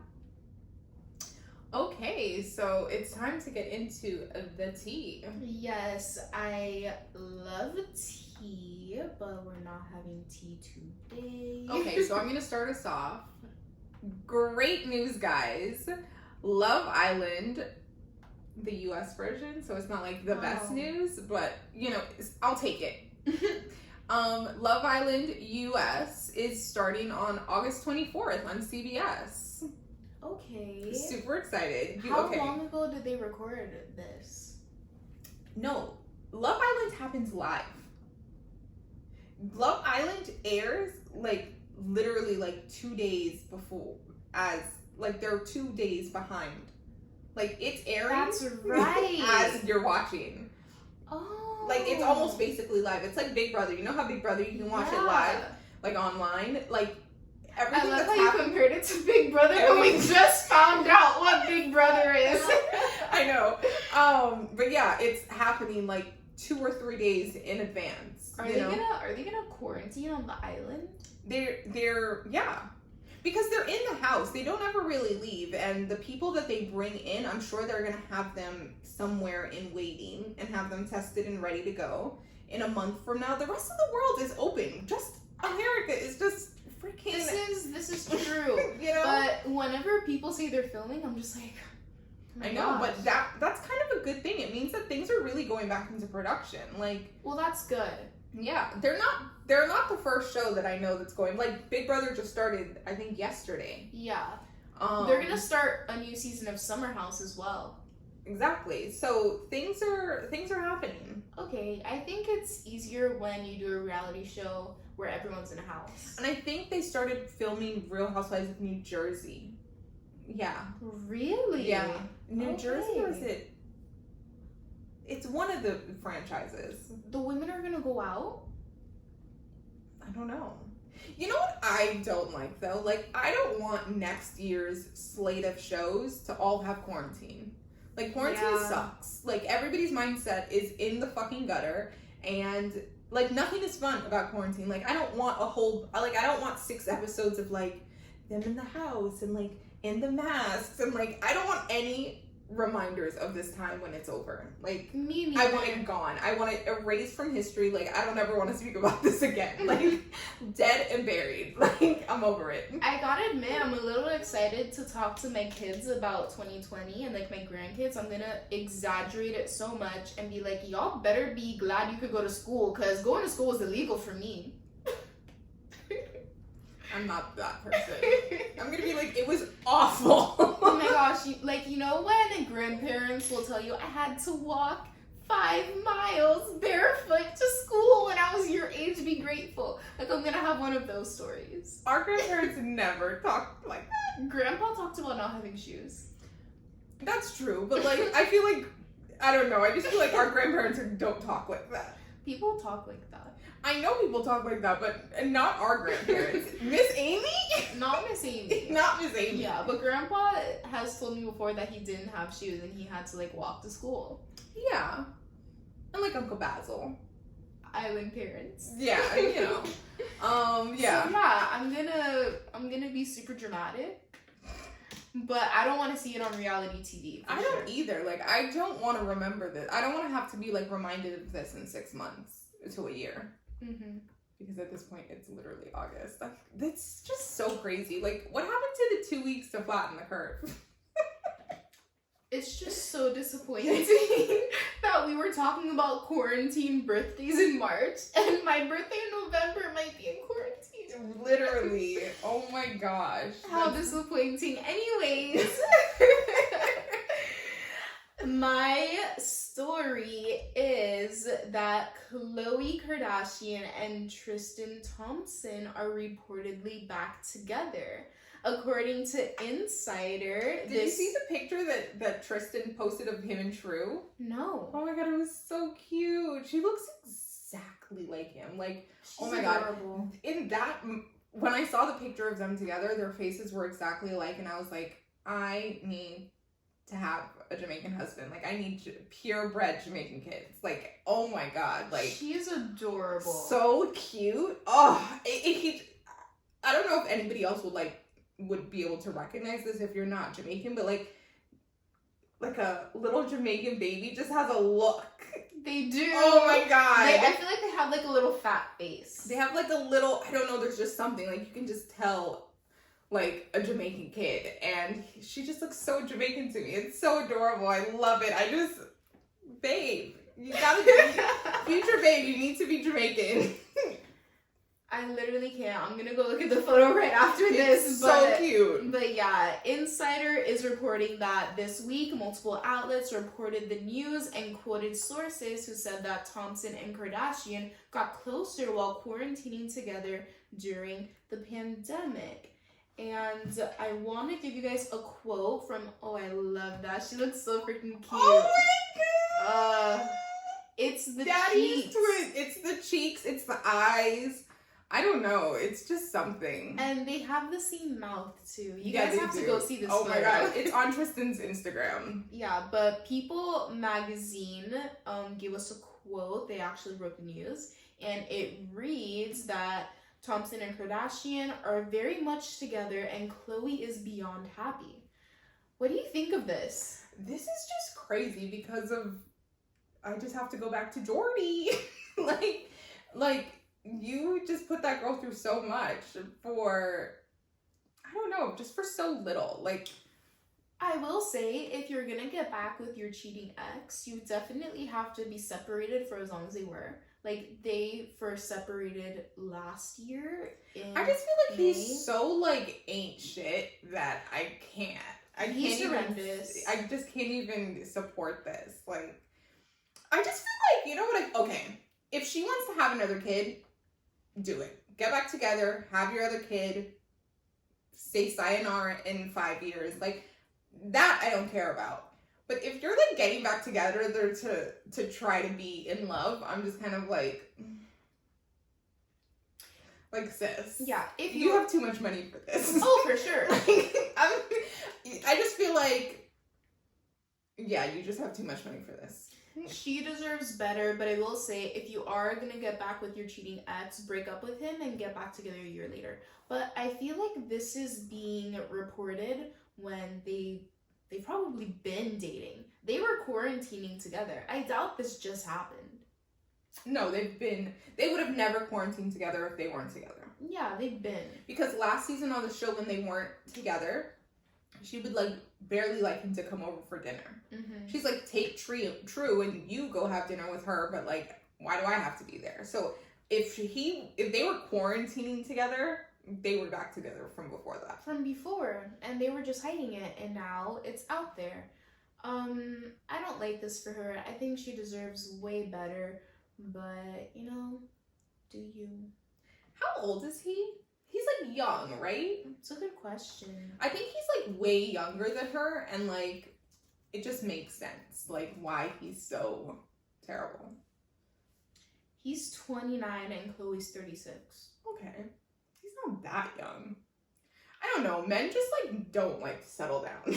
Okay, so it's time to get into the tea. Yes, I love tea, but we're not having tea today. Okay, so I'm gonna start us off. Great news, guys. Love Island, the US version, so it's not the best news, but I'll take it. Love Island US is starting on August 24th on CBS. Okay. Super excited. How long ago did they record this? No, Love Island happens live. Love Island airs literally 2 days before, as they're 2 days behind. It's airing. That's right. As you're watching. Oh. It's almost basically live. It's like Big Brother. You know how Big Brother, you can watch it live, online. Everything I love that's how you compared it to Big Brother, but we just found out what Big Brother is. I know. But yeah, it's happening 2 or 3 days in advance. Are they gonna quarantine on the island? They're yeah. Because they're in the house. They don't ever really leave, and the people that they bring in, I'm sure they're gonna have them somewhere in waiting and have them tested and ready to go in a month from now. The rest of the world is open. Just America is just freaking. This is true. But whenever people say they're filming, I'm just like, oh I know, gosh. but that's kind of a good thing. It means that things are really going back into production. Well, that's good. Yeah, they're not the first show that I know that's going. Big Brother just started, I think, yesterday. Yeah. They're gonna start a new season of Summer House as well. Exactly. So things are happening. Okay, I think it's easier when you do a reality show where everyone's in a house. And I think they started filming Real Housewives of New Jersey. Yeah. Really? Yeah. New Jersey, or is it? It's one of the franchises. The women are gonna go out? I don't know. You know what I don't like, though? I don't want next year's slate of shows to all have quarantine. Quarantine sucks. Everybody's mindset is in the fucking gutter, and nothing is fun about quarantine. I don't want a whole, I don't want 6 episodes of them in the house and in the masks, and I don't want any reminders of this time when it's over. Me neither. I want it gone. I want it erased from history. I don't ever want to speak about this again. Dead and buried. I'm over it. I gotta admit, I'm a little excited to talk to my kids about 2020 and my grandkids. I'm gonna exaggerate it so much and be like, y'all better be glad you could go to school, because going to school was illegal for me. I'm not that person. I'm gonna be it was awful. Oh my gosh, you know when the grandparents will tell you, I had to walk 5 miles barefoot to school when I was your age, be grateful. I'm gonna have one of those stories. Our grandparents never talked like that. Grandpa talked about not having shoes. That's true, but I feel I don't know, I just feel our grandparents don't talk like that. People talk like that. I know people talk like that, but not our grandparents. Miss Amy? Not Miss Amy. Not Miss Amy. Yeah, but Grandpa has told me before that he didn't have shoes and he had to walk to school. Yeah. And Uncle Basil. Island parents. Yeah, yeah. So yeah, I'm gonna be super dramatic. But I don't want to see it on reality TV. I don't either. Like, I don't want to remember this. I don't want to have to be, like, reminded of this in 6 months to a year. Mm-hmm. Because at this point, it's literally August. Like, that's just so crazy. Like, what happened to the 2 weeks to flatten the curve? It's just so disappointing that we were talking about quarantine birthdays in March, and my birthday in November might be in quarantine. Literally. Oh my gosh. How disappointing. Anyways, my story is that Khloe Kardashian and Tristan Thompson are reportedly back together. According to Insider, Did you see the picture that Tristan posted of him and True? No. Oh my god, it was so cute. She looks exactly like him. Like, She's oh my adorable. god. In that, when I saw the picture of them together, their faces were exactly alike, and I was like, I need to have a Jamaican husband. Like, I need purebred Jamaican kids. Like, oh my god. Like, she's adorable. So cute. Oh, I don't know if anybody else would be able to recognize this if you're not Jamaican, but like a little Jamaican baby just has a look. They do. Oh my god. I feel like they have like a little fat face. They have like a little, I don't know, there's just something, like you can just tell like a Jamaican kid, and she just looks so Jamaican to me. It's so adorable. I love it. Babe, you gotta be, future babe, you need to be Jamaican. I literally can't. I'm gonna go look at the photo right after this. It's so cute. But yeah, Insider is reporting that this week multiple outlets reported the news and quoted sources who said that Thompson and Kardashian got closer while quarantining together during the pandemic. And I want to give you guys a quote from, oh, I love that. She looks so freaking cute. Oh my god! It's the Daddy's cheeks. twin. It's the cheeks. It's the eyes. I don't know. It's just something. And they have the same mouth too. You Yeah, guys have to go see this. Oh my god. It's on Tristan's Instagram. Yeah, but People magazine gave us a quote. They actually wrote the news. And it reads that Thompson and Kardashian are very much together and Khloe is beyond happy. What do you think of this? This is just crazy because of, I just have to go back to Jordy. like you just put that girl through so much for, I don't know, just for so little. Like, I will say, if you're gonna get back with your cheating ex, you definitely have to be separated for as long as they were. Like, they first separated last year in I just feel like May. he's so, like, ain't shit that I can't. He's horrendous. I just can't even support this. Like, I just feel like, you know what, okay, if she wants to have another kid, do it. Get back together, have your other kid, say sayonara in 5 years. Like, that I don't care about. But if you're, like, getting back together to try to be in love, I'm just kind of like, sis. Yeah, if you have too much money for this. Oh, for sure. I just feel like, yeah, you just have too much money for this. She deserves better, but I will say, if you are gonna get back with your cheating ex, break up with him and get back together a year later. But I feel like this is being reported when they've probably been dating. They were quarantining together. I doubt this just happened. No, they would have never quarantined together if they weren't together. Yeah, they've been. Because last season on the show, when they weren't together, she would, like, barely like him to come over for dinner. Mm-hmm. She's like, take True and you go have dinner with her, but, like, why do I have to be there? So if they were quarantining together, they were back together from before that. From before, and they were just hiding it, and now it's out there. I don't like this for her. I think she deserves way better, but, you know, do you? How old is he? He's, like, young, right? It's a good question. I think he's, like, way younger than her, and, like, it just makes sense, like, why he's so terrible. He's 29 and Khloe's 36. Okay. He's not that young. I don't know. Men just, like, don't like to settle down.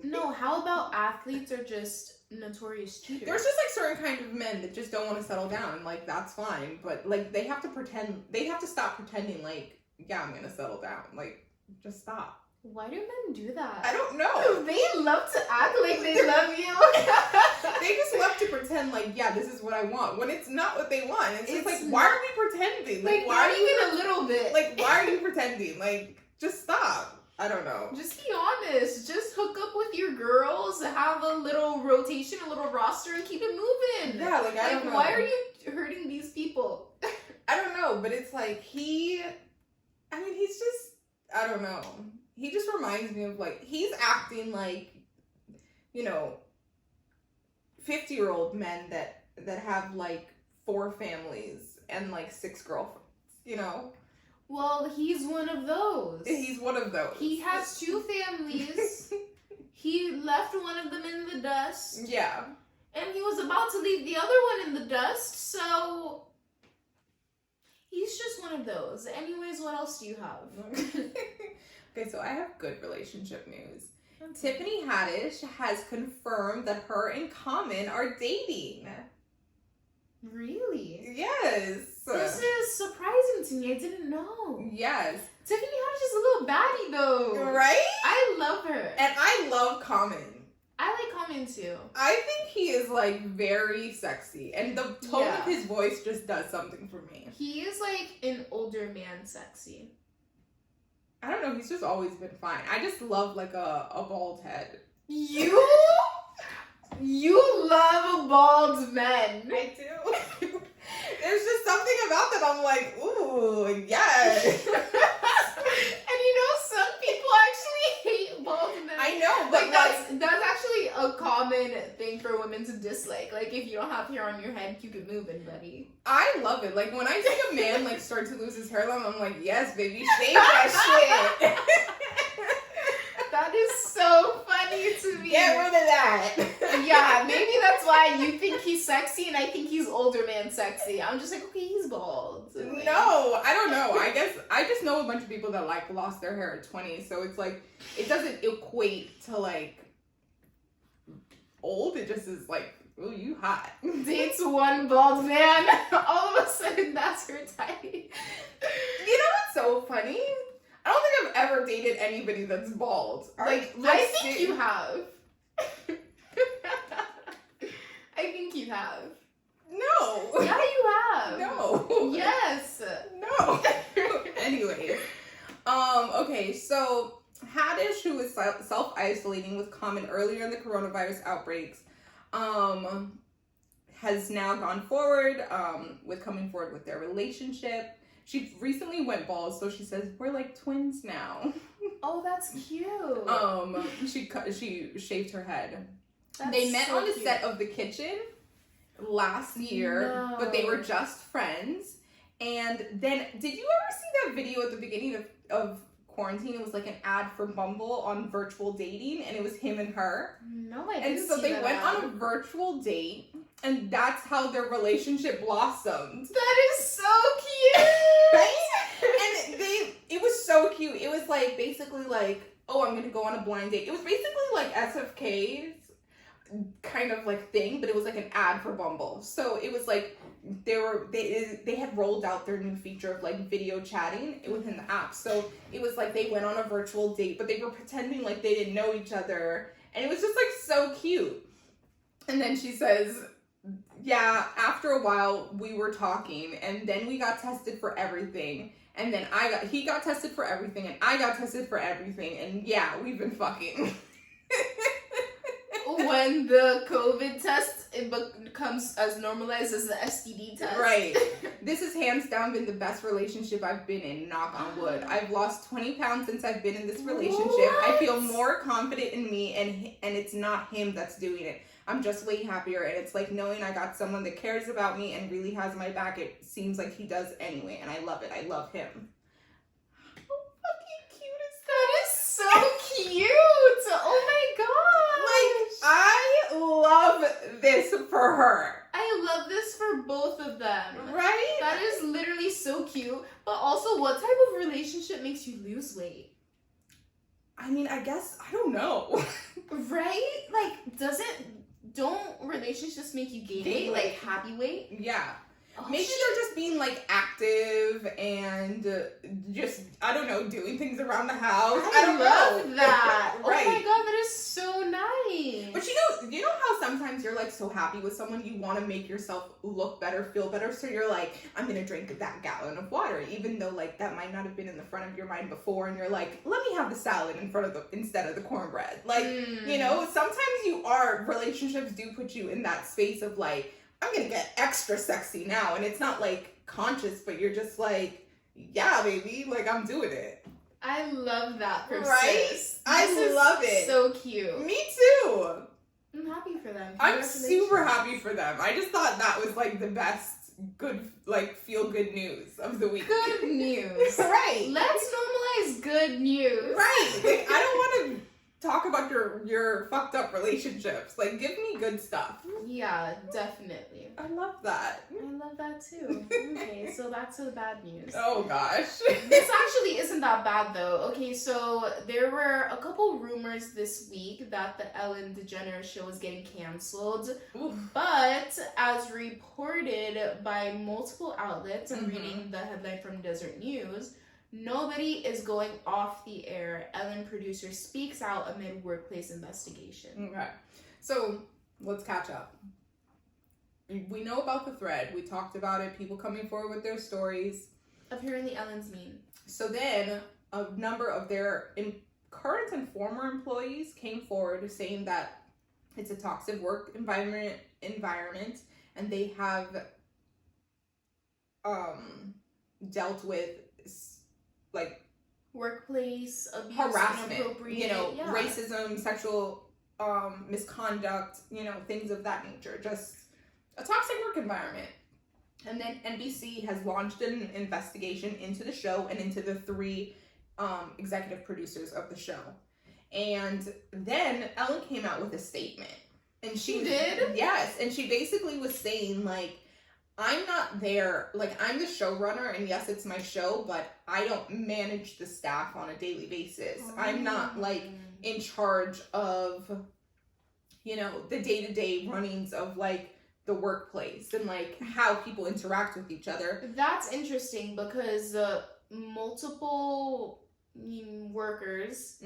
No, how about athletes are just notorious cheaters? There's just, like, certain kind of men that just don't want to settle down. Like, that's fine. But, like, they have to stop pretending, like, yeah, I'm going to settle down. Like, just stop. Why do men do that? I don't know. They love to act like they love you. They just love to pretend like, yeah, this is what I want, when it's not what they want. It's just like, why are we pretending? Like, why not even a little bit. Like, why are you pretending? Like, just stop. I don't know. Just be honest. Just hook up with your girls, have a little rotation, a little roster, and keep it moving. Yeah, like, I don't know. Why are you hurting these people? I don't know, but it's like, he's just, I don't know. He just reminds me of, like, he's acting like, 50-year-old men that have, like, 4 families and, like, 6 girlfriends, Well, he's one of those. He's one of those. He has 2 families. He left one of them in the dust. Yeah. And he was about to leave the other one in the dust, so he's just one of those. Anyways, what else do you have? Okay, so I have good relationship news. Tiffany Haddish has confirmed that her and Common are dating. Really? Yes. This is surprising to me. I didn't know. Yes. Tiffany Haddish is a little baddie, though. Right? I love her. And I love Common. I like Common, too. I think he is, like, very sexy. And the tone of his voice just does something for me. He is, like, an older man sexy. I don't know. He's just always been fine. I just love, like, a bald head. You love bald men. I do. There's just something about that I'm like, ooh, yes. And some people actually hate bald men. I know, but that's actually a common thing for women to dislike. Like, if you don't have hair on your head, keep it moving, buddy. I love it. Like, when I see a man, like, start to lose his hairline, I'm like, yes, baby, shave that shit. That is so funny to me. Get rid of that. Yeah, maybe that's why you think he's sexy and I think he's older man sexy. I'm just like, okay, he's bald. Like, no, I don't know. I guess I just know a bunch of people that, like, lost their hair at 20, so it's like, it doesn't equate to, like, old. It just is like, ooh, you hot. Dates one bald man. All of a sudden, that's her type. You know what's so funny? I don't think I've ever dated anybody that's bald. Like, I think you have. I think you have. No. Yeah, you have. No. Yes. No. Anyways. Okay, so Haddish, who was self-isolating with Common earlier in the coronavirus outbreaks, has now gone forward, with coming forward with their relationship. She recently went bald, so she says, we're like twins now. Oh, that's cute. She shaved her head. That's they met so on the cute. set of The Kitchen last year, but they were just friends. And then, did you ever see that video at the beginning of quarantine? It was like an ad for Bumble on virtual dating, and it was him and her. No, I didn't. And so they went on a virtual date, and that's how their relationship blossomed. That is so cute. Right? And it was so cute. It was like basically like, oh, I'm gonna go on a blind date. It was basically like SFK's kind of like thing, but it was like an ad for Bumble. So it was like they had rolled out their new feature of like video chatting within the app. So it was like they went on a virtual date, but they were pretending like they didn't know each other, and it was just like so cute. And then she says, yeah, after a while we were talking, and then we got tested for everything, and then he got tested for everything, and I got tested for everything, and yeah, we've been fucking. When the COVID test, it becomes as normalized as the STD test. Right. This has hands down been the best relationship I've been in, knock on wood. I've lost 20 pounds since I've been in this relationship. What? I feel more confident in me, and it's not him that's doing it. I'm just way happier, and it's like knowing I got someone that cares about me and really has my back. It seems like he does anyway, and I love it. I love him. How fucking cute is that? That is so cute. Oh my god. I love this for her. I love this for both of them. Right? That is literally so cute. But also, what type of relationship makes you lose weight? I mean, I guess, I don't know. Right? Like, don't relationships make you gain weight? Like, happy weight? Yeah. Maybe they're just being like active and just, I don't know, doing things around the house. I don't love that. Right. Oh my god, that is so nice. But you know how sometimes you're like so happy with someone, you want to make yourself look better, feel better, so you're like, I'm gonna drink that gallon of water, even though like that might not have been in the front of your mind before, and you're like, let me have the salad instead of the cornbread. Like, you know, sometimes relationships do put you in that space of like, I'm gonna get extra sexy now, and it's not like conscious, but you're just like, yeah, baby, like I'm doing it. I love that for right? sis. I love it. So cute. Me too. I'm happy for them. I'm super happy for them. I just thought that was like the best good, like feel good news of the week. Good news. Right. Let's normalize good news. Right. Like, I don't want to talk about your fucked up relationships. Like, give me good stuff. Yeah, definitely. I love that. I love that too. Okay, so back to the bad news. Oh gosh. This actually isn't that bad though. Okay, so there were a couple rumors this week that the Ellen DeGeneres show was getting canceled. Oof. But as reported by multiple outlets, I'm reading the headline from Desert News, nobody is going off the air. Ellen producer speaks out amid workplace investigation. Okay. So let's catch up. We know about the thread. We talked about it. People coming forward with their stories. Apparently Ellen's mean. So then a number of their current and former employees came forward saying that it's a toxic work environment, and they have dealt with like workplace abuse, harassment, racism, sexual misconduct, things of that nature. Just a toxic work environment. And then NBC has launched an investigation into the show and into the 3 executive producers of the show. And then Ellen came out with a statement. And she did? Yes. And she basically was saying, like, I'm not there, like, I'm the showrunner, and yes, it's my show, but I don't manage the staff on a daily basis. I'm not, like, in charge of, the day-to-day runnings of, like, the workplace and like how people interact with each other. That's interesting because multiple workers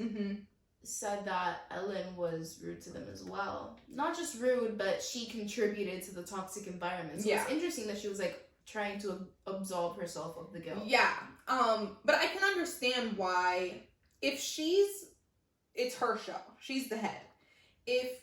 said that Ellen was rude to them as well. Not just rude, but she contributed to the toxic environment. So it's interesting that she was like trying to absolve herself of the guilt. Yeah. But I can understand why, if it's her show, she's the head. If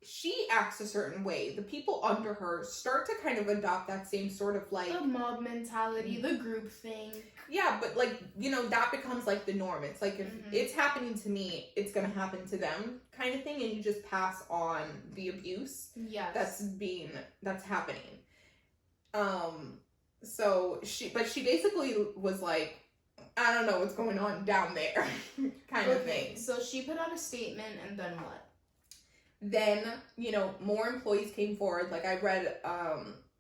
she acts a certain way, the people under her start to kind of adopt that same sort of like the mob mentality, the group thing. Yeah, but like, that becomes like the norm. It's like, if it's happening to me, it's gonna happen to them kind of thing, and you just pass on the abuse that's happening. So she basically was like, I don't know what's going on down there kind of thing. So she put out a statement, and then what? Then, more employees came forward. Like, I read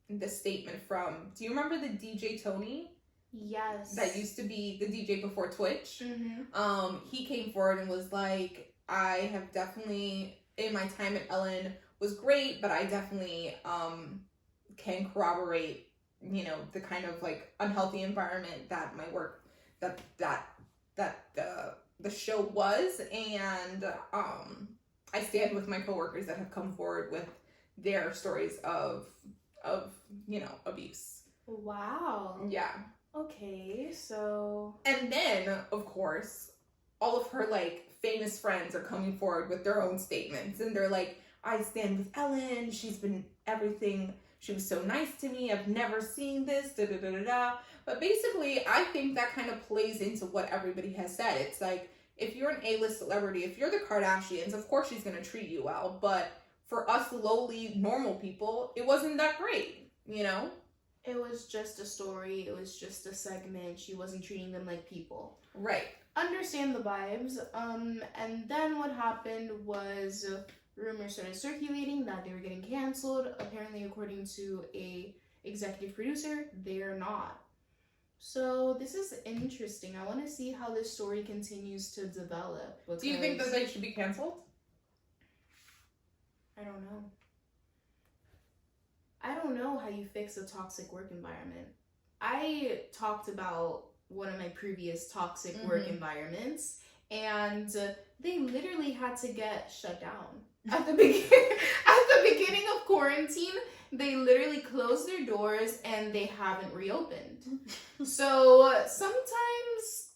the statement from, do you remember the DJ Tony? Yes. That used to be the DJ before Twitch. He came forward and was like, I have definitely, in my time at Ellen, was great, but I definitely can corroborate, the kind of like unhealthy environment that my work, that the show was, and I stand with my coworkers that have come forward with their stories of abuse. Wow. Yeah. Okay, so... And then, of course, all of her, like, famous friends are coming forward with their own statements. And they're like, I stand with Ellen. She's been everything. She was so nice to me. I've never seen this. Da-da-da-da-da. But basically, I think that kind of plays into what everybody has said. It's like, if you're an A-list celebrity, if you're the Kardashians, of course she's going to treat you well. But for us lowly, normal people, it wasn't that great, It was just a story. It was just a segment. She wasn't treating them like people. Right. Understand the vibes. And then what happened was rumors started circulating that they were getting canceled. Apparently, according to a executive producer, they are not. So this is interesting. I want to see how this story continues to develop. Do you think that they should be canceled? I don't know. I don't know how you fix a toxic work environment. I talked about one of my previous toxic work environments, and they literally had to get shut down at the beginning of quarantine. They literally closed their doors and they haven't reopened. So sometimes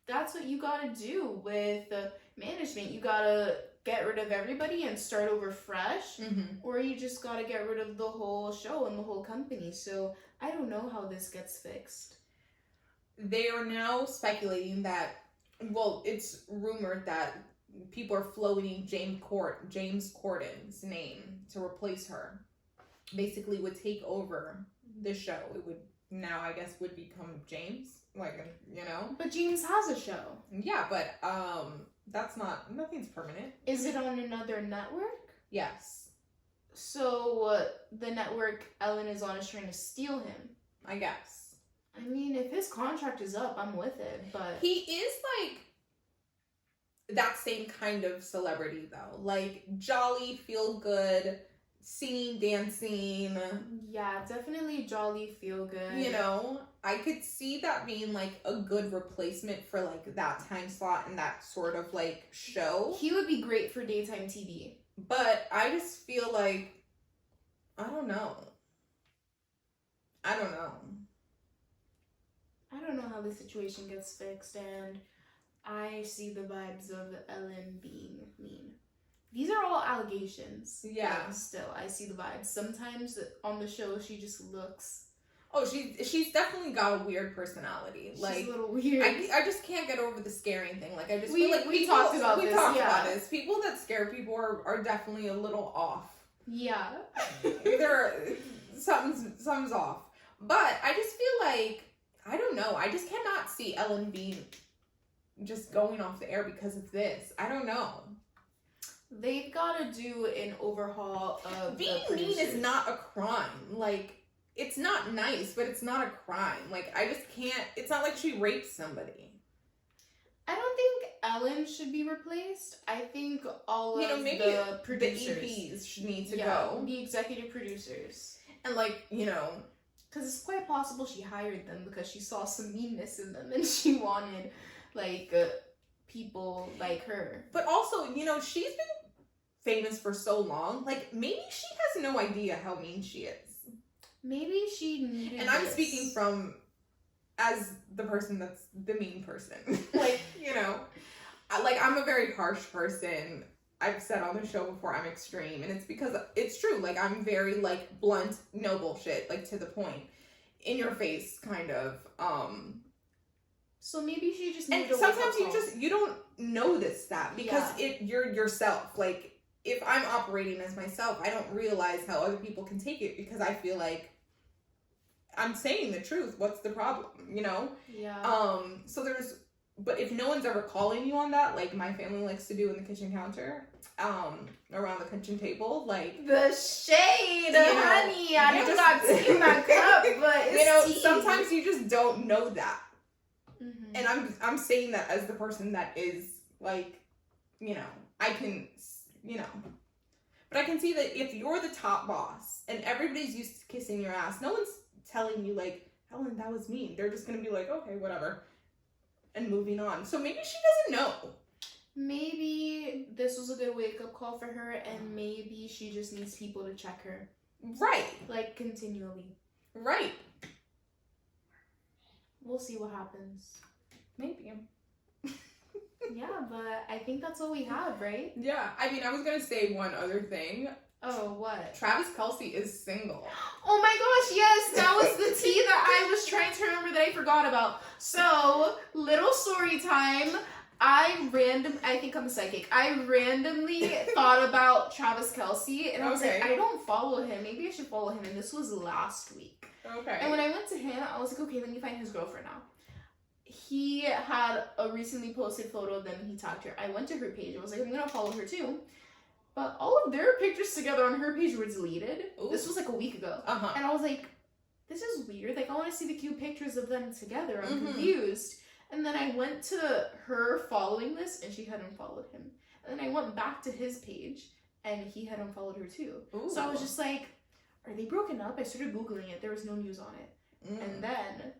that's what you gotta do with management. You gotta get rid of everybody and start over fresh, or you just gotta get rid of the whole show and the whole company. So I don't know how this gets fixed. They are now speculating that, well, it's rumored that people are floating James Corden's name to replace her. Basically would take over the show. It would now, I guess, would become James, like, you know. But James has a show. Yeah, but nothing's permanent. Is it on another network? Yes. So the network Ellen is on is trying to steal him, I guess. I mean, if his contract is up, I'm with it, but... He is, like, that same kind of celebrity, though. Like, jolly, feel good, singing, dancing. Yeah, definitely jolly, feel good. You know, I could see that being, like, a good replacement for, like, that time slot and that sort of, like, show. He would be great for daytime TV. But I just feel like, I don't know. I don't know how the situation gets fixed, and I see the vibes of Ellen being mean. These are all allegations. Yeah. Still, I see the vibes. Sometimes on the show, she just looks... Oh, she's definitely got a weird personality. She's like, a little weird. I just can't get over the scaring thing. Like, I just we feel like we talked about this. People that scare people are definitely a little off. Yeah. Something's off. But I just feel like, I don't know. I just cannot see Ellen being just going off the air because of this. I don't know. They've got to do an overhaul of being mean is not a crime. Like, it's not nice, but it's not a crime. Like, I just can't. It's not like she raped somebody. I don't think Ellen should be replaced. I think all of the producers. The EPs should need to go. The executive producers. And, like, you know. Because it's quite possible she hired them because she saw some meanness in them and she wanted, like, people like her. But also, you know, she's been famous for so long. Like, maybe she has no idea how mean she is. Maybe she needed And I'm speaking from as the person that's the mean person. Like, you know, I'm a very harsh person. I've said on the show before, I'm extreme, and it's because it's true. Like, I'm very, like, blunt, no bullshit, like, to the point, in your face, kind of. So maybe she just needed and sometimes you don't notice that because you're yourself. Like, if I'm operating as myself, I don't realize how other people can take it because I feel like I'm saying the truth. What's the problem? You know? Yeah. But if no one's ever calling you on that, like my family likes to do in the kitchen counter, around the kitchen table, like the shade, honey. I don't got tea in my cup, but it's tea. Sometimes you just don't know that. And I'm saying that as the person that is like, you know, I can, you know, but I can see that if you're the top boss and everybody's used to kissing your ass, no one's telling you like, Helen, that was mean. They're just gonna be like, okay, whatever. And moving on. So maybe she doesn't know. Maybe this was a good wake-up call for her, and maybe she just needs people to check her. Right. Like, continually. Right. We'll see what happens. Maybe. Yeah, but I think that's all we have, right? Yeah. I mean, I was gonna say one other thing. Oh, what? Travis Kelce is single. Oh my gosh, yes! That was the tea that I was trying to remember that I forgot about. So, little story time. I think I'm psychic. I randomly thought about Travis Kelce, and I was like, I don't follow him. Maybe I should follow him, and this was last week. Okay. And when I went to him, I was like, okay, let me find his girlfriend now. He had a recently posted photo of them, and he tagged her. I went to her page. I was like, I'm gonna follow her too. But all of their pictures together on her page were deleted. Ooh. This was like a week ago. Uh-huh. And I was like, this is weird. Like, I want to see the cute pictures of them together. I'm confused. And then I went to her following list, and she had unfollowed him. And then I went back to his page, and he had unfollowed her too. Ooh. So I was just like, are they broken up? I started Googling it. There was no news on it. And then,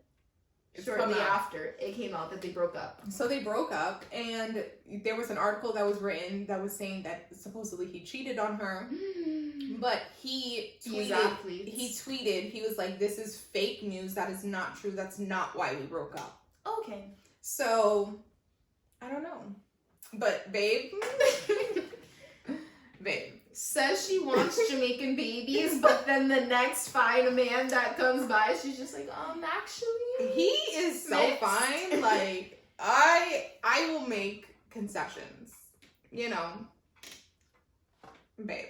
shortly after, it came out that they broke up. So they broke up, and there was an article that was written that was saying that supposedly he cheated on her. But he tweeted, he was like, this is fake news. That is not true. That's not why we broke up. Okay. So, I don't know. But, babe. Says she wants Jamaican babies, but then the next fine man that comes by, she's just like, actually. He is so fine. Like, I will make concessions. You know. Babe.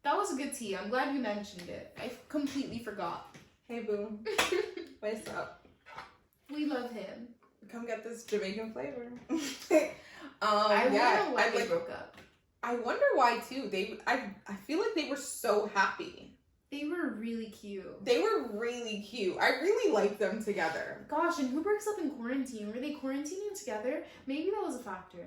That was a good tea. I'm glad you mentioned it. I completely forgot. Hey, boo. What's up? We love him. Come get this Jamaican flavor. I wonder why they broke up. I wonder why, too. I feel like they were so happy. They were really cute. They were really cute. I really liked them together. Gosh, and who breaks up in quarantine? Were they quarantining together? Maybe that was a factor.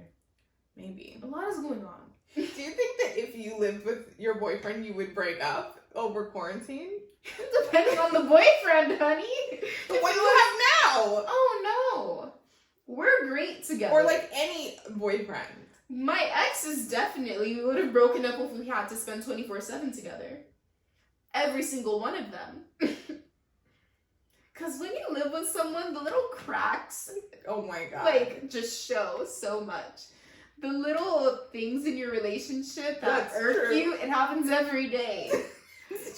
Maybe. A lot is going on. Do you think that if you lived with your boyfriend, you would break up over quarantine? Depending on the boyfriend, honey. But what do you have now? Oh, no. We're great together. Or like any boyfriend. My exes definitely would have broken up if we had to spend 24/7 together. Every single one of them. Because when you live with someone, the little cracks, oh my god, like, just show so much. The little things in your relationship that irk you, it happens every day.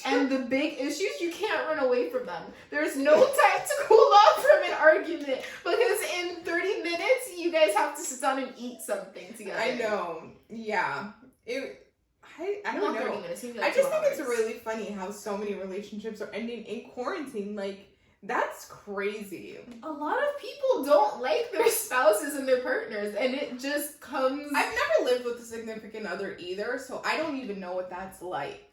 And the big issues, you can't run away from them. There's no time to cool off from an argument, because in 30 minutes, you guys have to sit down and eat something together. I know. Yeah. I don't know. 30 minutes, maybe like I just 2 think hours. it's really funny how so many relationships are ending in quarantine. Like, that's crazy. A lot of people don't like their spouses and their partners, and it just comes... I've never lived with a significant other either, so I don't even know what that's like.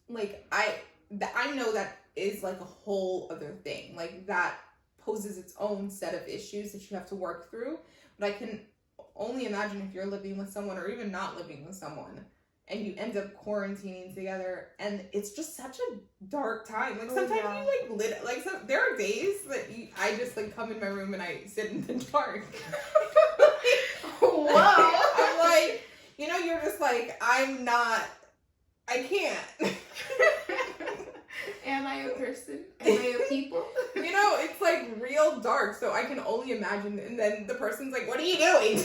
Like, I know that is like a whole other thing. Like, that poses its own set of issues that you have to work through. But I can only imagine if you're living with someone or even not living with someone and you end up quarantining together, and it's just such a dark time. Like, sometimes you there are days that I just like come in my room and I sit in the dark. Whoa! I'm like, you're just like, I can't. Am I a person? Am I a people? It's like real dark, so I can only imagine. And then the person's like, what are you doing?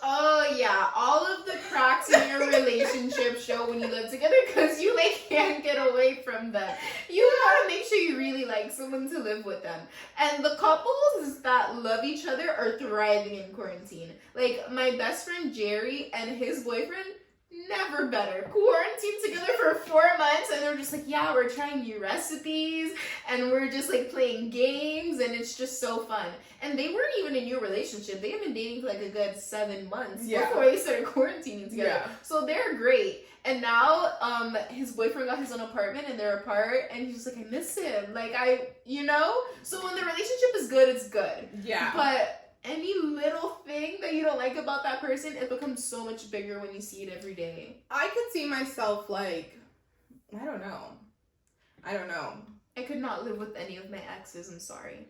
Oh yeah, all of the cracks in your relationship show when you live together because you can't get away from them. You gotta make sure you really like someone to live with them. And the couples that love each other are thriving in quarantine. Like, my best friend Jerry and his boyfriend, never better. Quarantined together for 4 months, and they're just like, yeah, we're trying new recipes, and we're just like playing games, and it's just so fun. And they weren't even in a new relationship. They had been dating for like a good 7 months before they started quarantining together. Yeah. So they're great. And now, his boyfriend got his own apartment, and they're apart, and he's just like, I miss him. Like, So when the relationship is good, it's good. Yeah. But any little thing that you don't like about that person, it becomes so much bigger when you see it every day. I could see myself like, I don't know. I could not live with any of my exes, I'm sorry.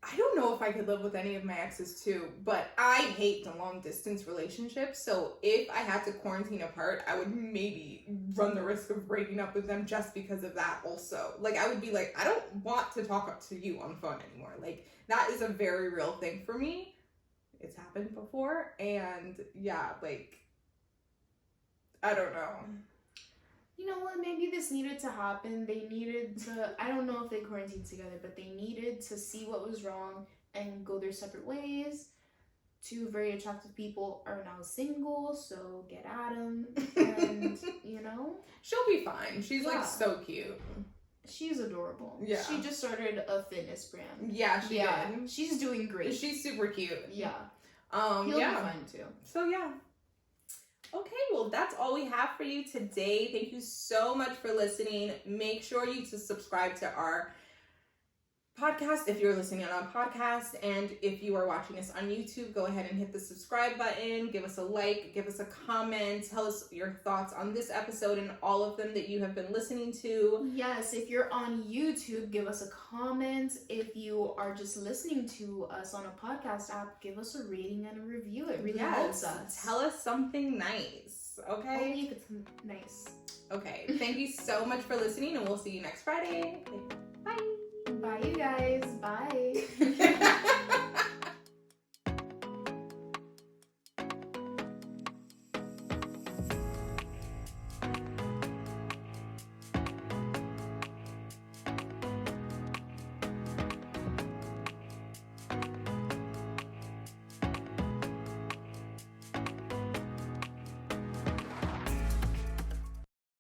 I don't know if I could live with any of my exes too, but I hate the long distance relationships. So if I had to quarantine apart, I would maybe run the risk of breaking up with them just because of that also. Like, I would be like, I don't want to talk to you on the phone anymore. Like, that is a very real thing for me. It's happened before. And yeah, like, I don't know. You know what? Maybe this needed to happen. They needed to, I don't know if they quarantined together, but they needed to see what was wrong and go their separate ways. 2 very attractive people are now single, so get at them. And, She'll be fine. She's like so cute. She's adorable. Yeah. She just started a fitness brand. Yeah, she did. She's doing great. She's super cute. Yeah. He'll be fine too. So yeah. Okay, well, that's all we have for you today. Thank you so much for listening. Make sure you to subscribe to our podcast if you're listening on a podcast, and if you are watching us on YouTube, go ahead and hit the subscribe button, give us a like, give us a comment, tell us your thoughts on this episode and all of them that you have been listening to. Yes, if you're on YouTube, give us a comment. If you are just listening to us on a podcast app, give us a rating and a review. It really helps us. Tell us something nice, okay? Only if it's nice. Okay, thank you so much for listening, and we'll see you next Friday. Bye. Bye, you guys. Bye.